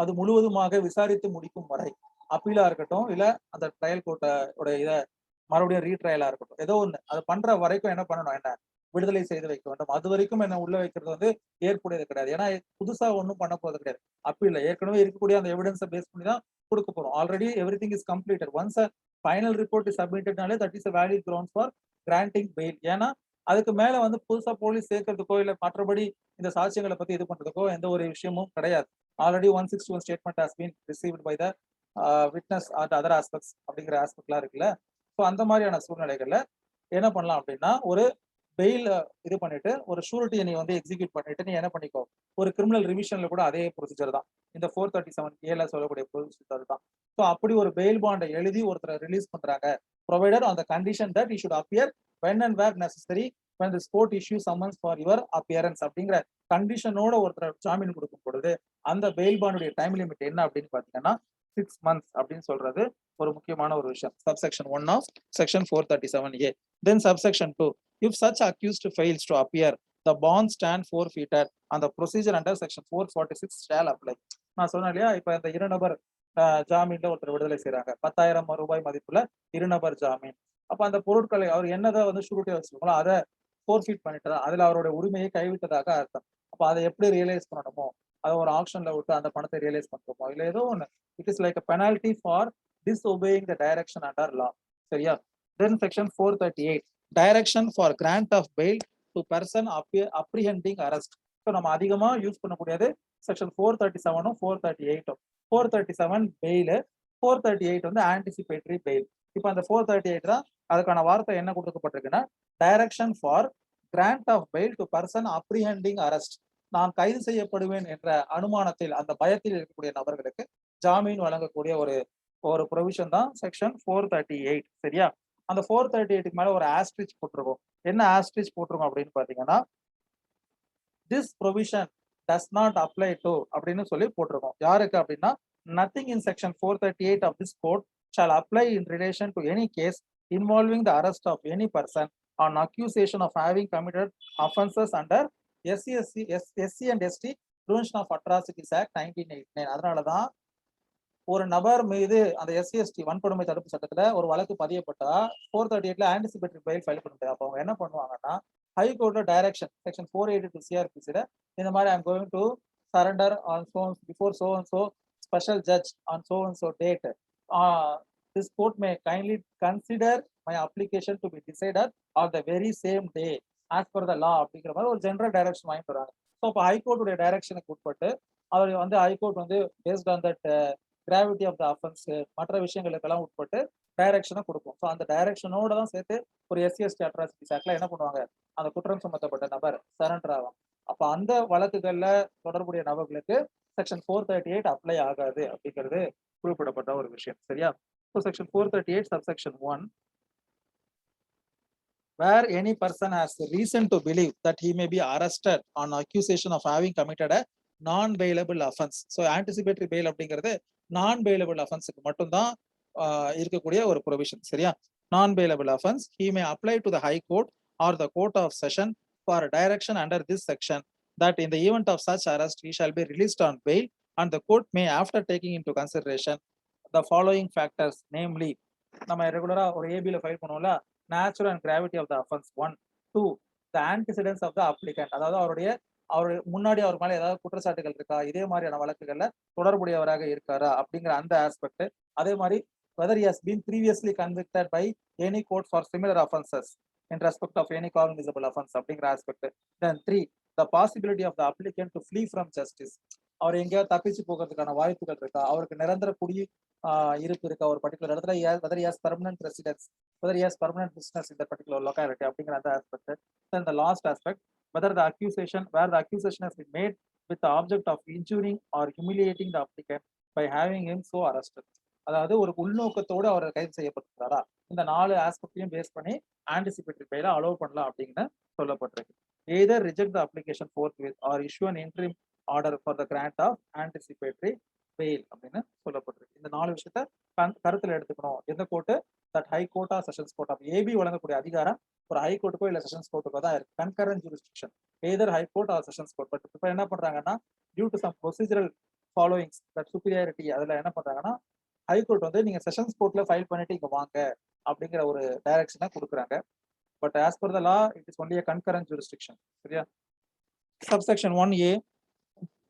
அது முழுவதுமாக விசாரித்து முடிக்கும் வரை அப்பீலா இருக்கட்டும் இல்ல அந்த ட்ரையல் கோர்ட்டோட இதை மறுபடியும் ரீட்ரையலா இருக்கட்டும் ஏதோ ஒண்ணு அது பண்ற வரைக்கும் என்ன பண்ணணும், என்ன விடுதலை செய்து வைக்க வேண்டும். அது வரைக்கும் என்ன உள்ள வைக்கிறது வந்து ஏற்புடையது கிடையாது. ஏன்னா புதுசா ஒன்றும் பண்ண போறது கிடையாது. அப்பீல்ல ஏற்கனவே இருக்கக்கூடிய அந்த எவிடன்ஸை பேஸ் பண்ணி தான் கொடுக்க போறோம். Already everything is completed. Once a final report is சப்மிட்டட்னாலே that is a valid ground for granting bail. ஏன்னா அதுக்கு மேல வந்து புதுசா போலீஸ் சேர்க்கறதுக்கோ இல்ல மற்றபடி இந்த சாட்சியங்களை பத்தி இது பண்றதுக்கோ எந்த ஒரு விஷயமும் கிடையாது. Already 161 statement has been received by the witness or other aspects அப்படிங்கிற ஆஸ்பெக்ட்லாம் இருக்குல்ல. ஸோ அந்த மாதிரியான சூழ்நிலைகள்ல என்ன பண்ணலாம் அப்படின்னா ஒரு பெயில் இது பண்ணிட்டு ஒரு ஷூரிட்டியை நீ வந்து எக்ஸிக்யூட் பண்ணிட்டு நீ என்ன பண்ணிக்கோ, ஒரு கிரிமினல் ரிவிஷன்ல கூட அதே ப்ரொசீஜர் தான், இந்த 437A சொல்லக்கூடிய ப்ரொசீஜர் தான். ஸோ அப்படி ஒரு பெயில் பாண்டை எழுதி ஒருத்தரை ரிலீஸ் பண்றாங்க, provider on the condition that you should appear when and where necessary when this court issues summons for your appearance அப்படிங்கிற கண்டிஷனோட ஒருத்தர் ஜாமீன் கொடுக்கும் பொழுது அந்த பெயில் பாண்டுடைய டைம் லிமிட் என்ன அப்படின்னு பாத்தீங்கன்னா 6 months அப்படின்னு சொல்றது ஒரு முக்கியமான ஒரு விஷயம். Subsection 1 of section 437A. Then subsection 2, if such accused fails to appear, the bond stand forfeited and the procedure under section 446 shall apply. நான் சொன்னேன் இல்லையா, இப்ப இந்த இருநபர் ஜாமீன்ல ஒருத்தர் விடுதலை செய்யறாங்க, 10,000 ரூபாய் மதிப்புல இருநபர் ஜாமீன். அப்ப அந்த பொருட்களை அவர் என்னதான் வந்து ஷூரிட்டி வச்சிருக்கோங்களோ அதை ஃபோர்ஃபீட் பண்ணிட்டு அதுல அவருடைய உரிமையை கைவிட்டதாக அர்த்தம். அப்ப அதை எப்படி ரியலைஸ் பண்ணணுமோ அதை ஒரு ஆப்ஷன்ல விட்டு அந்த பணத்தை ரியலைஸ் பண்ணுறோமோ இல்ல ஏதோ ஒண்ணு, it is like a penalty for disobeying the direction under law. சரியா? Then section 438 direction for grant of bail to person apprehending arrest. So நம்ம அதிகமா யூஸ் பண்ணக்கூடியது செக்ஷன் 437 438. 437 பெயில், 438 வந்து ஆன்டிசிபேட்டரி பெயில். இப்போ அந்த 438 தான் அதுக்கான வார்த்தை என்ன கொடுக்கப்பட்டிருக்குன்னா direction for grant of bail to person apprehending arrest. நான் கைது செய்யப்படுவேன் என்ற அனுமானத்தில் அந்த பயத்தில் இருக்கக்கூடிய நபர்களுக்கு ஜாமீன் வழங்கக்கூடிய ஒரு ப்ரொவிஷன் தான் செக்ஷன் 438. சரியா? அந்த 438க்கு மேல ஒரு ஆஸ்ட்ரிச் போட்டிருக்கோம். என்ன ஆஸ்ட்ரிச் போட்டிருக்கோம் அப்படின்னு பாத்தீங்கன்னா this provision does not apply to அப்படின்னு சொல்லி போட்டிருக்கோம். யாருக்கு அப்படின்னா nothing in section 438 of this code shall apply in relation to any case involving the arrest of any person on accusation of having committed offenses under SC and ST Prevention of Atrocities Act 1989. அதனாலதான் ஒரு நபர் மீது அந்த SC/ST வன்கொடுமை தடுப்பு சட்டத்துல ஒரு வழக்கு பதியப்பட்டா 438ல ஆன்டிசிபேட்டரி பெயில் ஃபைல் பண்ண முடியாது. அப்போ அவங்க என்ன பண்ணுவாங்கன்னா ஹைகோர்ட்ல டைரக்ஷன் செக்ஷன் 482 CRPCல இந்த மாதிரி I'm going to surrender on so before so and so special judge on so and so date. This court may kindly consider my application to be decided on the very same day as per the law அப்படிங்கிற மாதிரி ஒரு general direction வாங்கிட்டு வராங்க. So இப்போ ஹைகோர்ட்டுடைய டைரக்ஷனுக்கு உட்பட்டு அவர் வந்து high court வந்து based on that gravity of the offence மற்ற விஷயங்களுக்கெல்லாம் உட்பட்டு டைரக்ஷனை கொடுக்கும். ஸோ அந்த டைரக்ஷனோட தான் சேர்த்து ஒரு SC/ST அட்ராசிட்டிஸ் ஆக்ட்ல என்ன பண்ணுவாங்க, அந்த குற்றம் சுமத்தப்பட்ட நபர் சரண்டர் ஆகும். அப்போ அந்த வழக்குகள்ல தொடர்புடைய நபர்களுக்கு செக்ஷன் 438 அப்ளை ஆகாது அப்படிங்கிறது குறிப்பிடப்பட்ட ஒரு விஷயம். சரியா? So section 438 subsection 1, where any person has reason to believe that he may be arrested on accusation of having committed a non-bailable offense. So anticipatory bail அப்படிங்கிறது non-bailable offense-க்கு மட்டும்தான் இருக்கக்கூடிய ஒரு ப்ரொவிஷன். சரியா? Non-bailable offense, he may apply to the High Court or the Court of Session for direction under this section that in the event of such arrest he shall be released on bail, and the court may, after taking into consideration the following factors, namely நம்ம ரெகுலரா ஒரு ஏபில file பண்ணுவோம்ல, natural and gravity of the offence 1, 2 the antecedents of the applicant, அதாவது அவர் முன்னாடி அவர் மேல ஏதாவது குற்றச்சாட்டுகள் இருக்கா, இதே மாதிரியான வழக்குகள்ல தொடர்புடையவராக இருக்காரா அப்படிங்கிற அந்த ஆஸ்பெக்ட். அதே மாதிரி whether he has been previously convicted by any court for similar offenses in respect of any cognizable offense அப்படிங்கிற aspect. Then 3, the possibility of the applicant to flee from justice, அவர் எங்கேயாவது தப்பிச்சு போகிறதுக்கான வாய்ப்புகள் இருக்கா, அவருக்கு நிரந்தர குடி இருப்பு இருக்கா ஒரு பர்டிகுலர் இடத்துல, whether he has permanent residence, whether he has permanent business in that particular locality அப்படிங்கிற அந்த aspect. Then the last aspect, whether the accusation, where the accusation has been made with the object of injuring or humiliating the applicant by having him so arrested, அதாவது ஒரு உள்நோக்கத்தோடு அவர் கைது செய்யப்பட்டிருக்காரா, இந்த 4 ஆஸ்பெக்டையும் base பண்ணி anticipatory பெயில allow பண்ணலாம் அப்படின்னு சொல்லப்பட்டிருக்கு. either reject the application forthwith or issue an interim order for the grant of anticipatory bail அப்படின்னு சொல்லப்பட்டிருக்கு. இந்த 4 விஷயத்த கருத்துல எடுத்துக்கணும். எந்த கோர்ட்டு, தட் ஹை கோர்ட்டா செஷன்ஸ் கோர்ட். அப்ப ஏபி வழங்கக்கூடிய அதிகாரம் ஒரு ஹை கோர்ட்டுக்கோ இல்ல செஷன்ஸ் கோர்ட்டுக்கோ தான் இருக்கு. Concurrent jurisdiction either high court or sessions court. But இப்போ என்ன பண்றாங்கன்னா due to some procedural followings that superiority, அதுல என்ன பண்றாங்கன்னா ஹைகோர்ட் வந்து நீங்க செஷன்ஸ் கோர்ட்ல ஃபைல் பண்ணிட்டு இங்க வாங்க அப்படிங்கிற ஒரு டைரக்ஷனை கொடுக்குறாங்க. But as per the law it is only a concurrent jurisdiction. சரியா? Subsection 1A,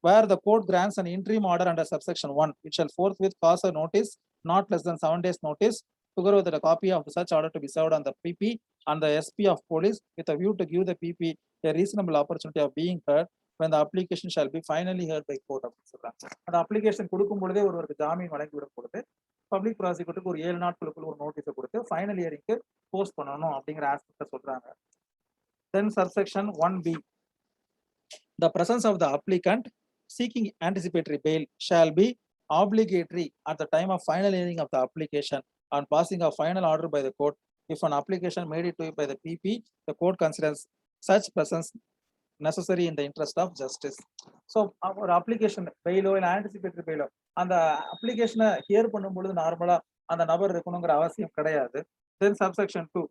where the court grants an interim order under subsection 1, it shall forthwith cause a notice not less than 7 days notice, together with a copy of such order to be served on the PP and the SP of police, with a view to give the PP a reasonable opportunity of being heard when the application shall be finally heard by court அப்படின்னு சொல்றாங்க. அந்த application கொடுக்கும் பொழுதே ஒருவருக்கு ஜாமீன் வழங்கி விடும் பொழுது பப்ளிக் ப்ராசிக்யூட்டருக்கு ஒரு 7 நாட்களுக்குள்ள ஒரு நோட்டீஸை கொடுத்து ஃபைனல் ஹியரிங்க்கு போஸ்ட் பண்ணணும் அப்படிங்கிற ஆஸ்பெக்ட சொல்றாங்க. Then subsection 1B, the presence of the applicant seeking anticipatory bail shall be obligatory at the time of final hearing of the application on passing of final order by the court. If an application made it to by the PP, the court considers such presence necessary in the interest of justice. So ஒரு application பெயிலோ இல்லை anticipatory பெயிலோ அந்த அப்ளிகேஷனை here பண்ணும் பொழுது நார்மலா அந்த நபர் இருக்கணுங்கிற அவசியம் கிடையாது. Then subsection 2,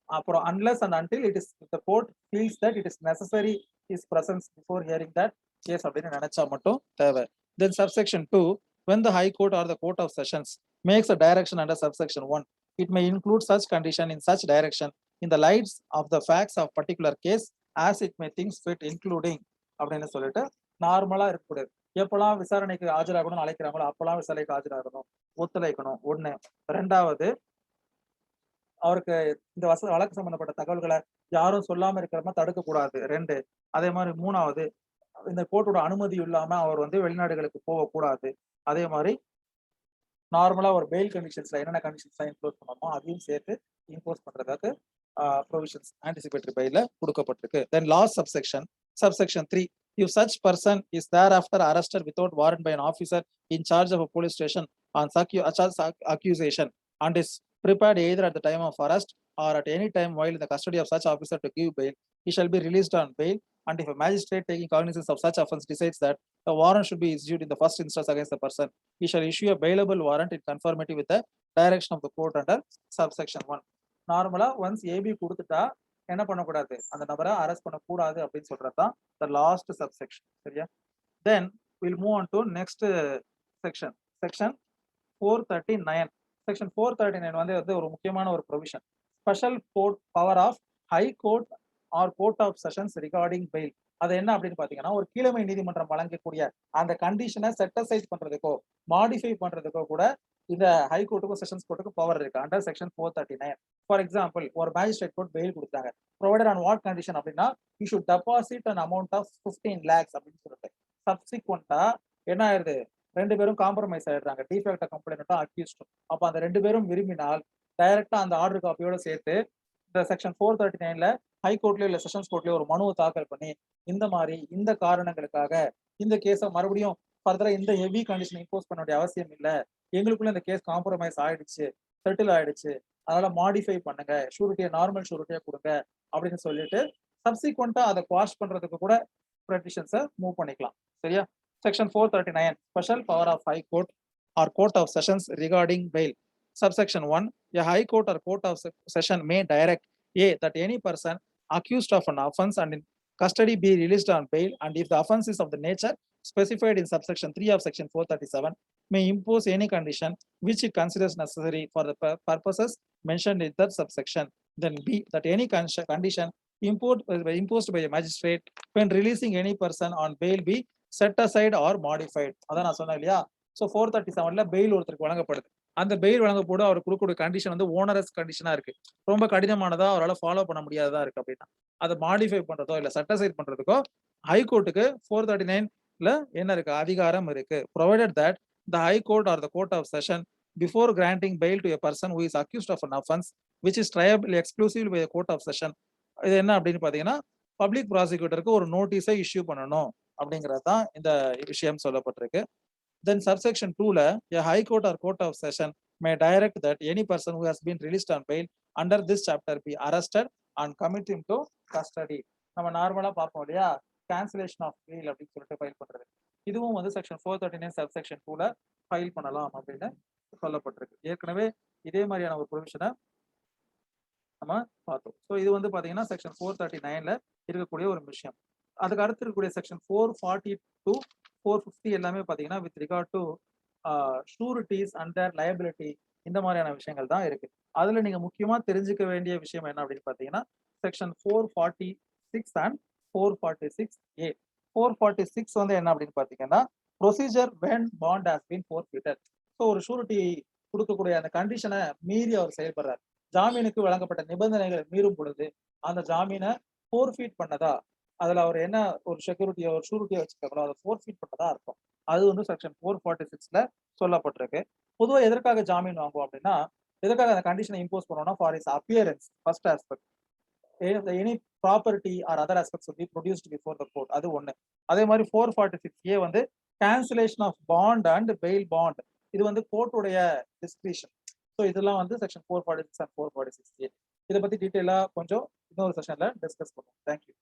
அப்புறம் unless and until it is the court feels that it is necessary his presence before hearing that case அப்படின்னு நினைச்சா மட்டும் தேவை. Then subsection 2, when the high court or the court of sessions makes a direction under subsection 1, it may include such condition in such direction in the lights of the facts of particular case as it may think fit, including அப்படின்னு சொல்லிட்டு நார்மலா இருக்கக்கூடாது. எப்பெல்லாம் விசாரணைக்கு ஆஜராகணும்னு அழைக்கிறாங்களோ அப்பெல்லாம் விசாரணைக்கு ஆஜராகணும், ஒத்துழைக்கணும். 1. 2வது, அவருக்கு இந்த வழக்கு சம்பந்தப்பட்ட தகவல்களை யாரும் சொல்லாம இருக்கிறமா தடுக்க கூடாது. 2. அதே மாதிரி 3வது, இந்த கோர்ட்டோட அனுமதி இல்லாம அவர் வந்து வெளிநாடுகளுக்கு போகக்கூடாது. அதே மாதிரி நார்மலா ஒரு பெயில் கண்டிஷன்ஸ்ல என்னென்ன கண்டிஷன்ஸ் இம்போஸ் பண்ணணுமோ அதையும் சேர்த்து இம்போஸ் பண்றதுக்கு ப்ரொவிஷன்ஸ் ஆன்டிசிபேட்டரி பெயில கொடுக்கப்பட்டிருக்கு. Then last subsection 3, if such person is thereafter arrested without warrant by an officer in charge of a police station on such accusation and is prepared either at the time of arrest or at any time while in the custody of such officer to give bail, he shall be released on bail and if a magistrate taking cognizance of such offense decides that the warrant should be issued in the first instance against the person, he shall issue a bailable warrant in conformity with the direction of the court under subsection 1. நார்மலா once AB கொடுத்துட்டா என்ன பண்ணக்கூடாது, அந்த நபரை arrest பண்ணக்கூடாது அப்படின்னு சொல்றதுதான் the last subsection. சரியா? Then we'll move on to next section, section 439. section 439 வந்து ஒரு முக்கியமான ஒரு provision. Special court power of high court or court of sessions regarding bail. அது என்ன அப்படின்னு பாத்தீங்கன்னா, ஒரு கீழமை நீதிமன்றம் வழங்கக்கூடிய அந்த கண்டிஷனை செட் அசைட் பண்றதுக்கோ மாடிஃபை பண்றதுக்கோ கூட இந்த ஹை கோர்ட்டுக்கும் செஷன்ஸ் கோர்ட்டுக்கும் பவர் இருக்கு அண்டர் செக்ஷன் 439. ஃபார் எக்ஸாம்பிள், ஒரு மேஜிஸ்ட்ரேட் கோர்ட் பெயில் கொடுத்தாங்க. ப்ரொவைடட் ஆன் வாட் கண்டிஷன் அப்படின்னா, you should deposit an amount of 15 lakhs அப்படின்னு சொல்லிட்டு. சப்சிக்வெண்டா என்ன ஆயிருது, ரெண்டு பேரும் காம்ப்ரமைஸ் ஆயிடுறாங்க, டிஃபெக்ட் கம்ப்ளைண்ட்டும் அக்யூஸ்டும். அப்ப அந்த ரெண்டு பேரும் விரும்பினால் டைரக்டா அந்த ஆர்டர் காப்பியோட சேர்த்து இந்த செக்ஷன் 439ல ஹை கோர்ட்லயோ இல்ல செஷன்ஸ் கோர்ட்லயோ ஒரு மனுவை தாக்கல் பண்ணி, இந்த மாதிரி இந்த காரணங்களுக்காக இந்த கேஸை மறுபடியும் ஃபர்தரா இந்த ஹெவி கண்டிஷன் இம்போஸ் பண்ண வேண்டிய அவசியம் இல்லை, எங்களுக்குள்ள இந்த கேஸ் காம்ப்ரமைஸ் ஆயிடுச்சு, செட்டில் ஆயிடுச்சு, அதனால மாடிஃபை பண்ணுங்க, ஷூரிட்டியை நார்மல் ஷூரிட்டியா கொடுங்க அப்படின்னு சொல்லிட்டு சப்சிக்வெண்டா அதை குவாஷ் பண்றதுக்கு கூட பெட்டிஷன்ஸை மூவ் பண்ணிக்கலாம். சரியா? Section 439 special power of high court or court of sessions regarding bail. Subsection 1, a high court or court of session may direct a that any person accused of an offense and in custody be released on bail, and if the offense is of the nature specified in subsection 3 of section 437, may impose any condition which it considers necessary for the purposes mentioned in that subsection. Then b that any condition imposed by a magistrate when releasing any person on bail be set aside or modified. அதான் நான் சொன்னேன் இல்லையா? So 437ல fail ஒருத்தருக்கு வழங்கப்படுது. அந்த fail வழங்கப்போது அவர் கொடுக்கக்கூடிய condition வந்து ஓனரஸ் கண்டிஷனா இருக்கு, ரொம்ப கடினமானதா, அவரால் ஃபாலோ பண்ண முடியாததா இருக்கு அப்படின்னா அதை மாடிஃபை பண்றதோ இல்ல சட்டசைட் பண்றதுக்கோ ஹை கோர்ட்டுக்கு 439ல என்ன இருக்கு, அதிகாரம் இருக்கு. Provided that the high court or the court of session before granting bail to a person who is accused of an offence which is triable exclusive by court of session. இது என்ன அப்படின்னு பாத்தீங்கன்னா, public ப்ராசிக்யூட்டருக்கு ஒரு நோட்டீஸை issue பண்ணணும் அப்படிங்கிறது தான் இந்த விஷயம் சொல்லப்பட்டிருக்கு. Then subsection 2ல a high court or court of session may direct that any person who has been released on bail under this chapter be arrested and commit him to custody. நம்ம நார்மலா பார்ப்போம் இல்லையா, cancellation of bail அப்படின்னு சொல்லிட்டு file பண்றது. இதுவும் வந்து section 439 subsection 2ல file பண்ணலாம் அப்படின்னு சொல்லப்பட்டிருக்கு. ஏற்கனவே இதே மாதிரியான ஒரு ப்ரொவிஷனை நம்ம பார்த்தோம். ஸோ இது வந்து பாத்தீங்கன்னா செக்ஷன் 439ல இருக்கக்கூடிய ஒரு விஷயம். அதுக்கு அடுத்து இருக்கக்கூடிய செக்ஷன் 440 to 450 எல்லாமே பாத்தீங்கன்னா with regard to sureties and their liability, இந்த மாதிரியான விஷயங்கள் தான் இருக்கு. அதுல நீங்க முக்கியமா தெரிஞ்சுக்க வேண்டிய விஷயம் என்ன அப்படின்னு பாத்தீங்கன்னா, செக்ஷன் 446 அண்ட் 446A. 446 வந்து என்ன அப்படின்னு பாத்தீங்கன்னா, procedure when bond has been ஃபோர்ஃபிட்டட். So ஒரு ஷூரிட்டி கொடுக்கக்கூடிய அந்த கண்டிஷனை மீறி அவர் செயல்படுறார், ஜாமீனுக்கு வழங்கப்பட்ட நிபந்தனைகளை மீறும் பொழுது அந்த ஜாமீனை ஃபோர்ஃபீட் பண்ணதா, அதுல அவர் என்ன ஒரு செக்யூரிட்டியோ ஒரு ஷூரிட்டியோ வச்சுக்காங்களோ அதை ஃபோர்ஃபீட் பண்ணதா இருக்கும். அது வந்து செக்ஷன் 446ல சொல்லப்பட்டிருக்கு. பொதுவாக எதற்காக ஜாமீன் வாங்குவோம் அப்படின்னா, எதற்காக அந்த கண்டிஷனை இம்போஸ் பண்ணோம்னா, for is appearance first aspect, any property R other aspects will be produced before the court. அது ஒண்ணு. அதே மாதிரி 446A வந்து cancellation of bond and bail bond, இது வந்து கோர்ட்டுடைய டிஸ்கிரிஷன். ஸோ இதெல்லாம் வந்து செக்ஷன் 446 அண்ட் 446A. இதை பத்தி டீட்டெயிலா கொஞ்சம் இன்னொரு செஷன்ல டிஸ்கஸ் பண்ணுவோம். தேங்க்யூ.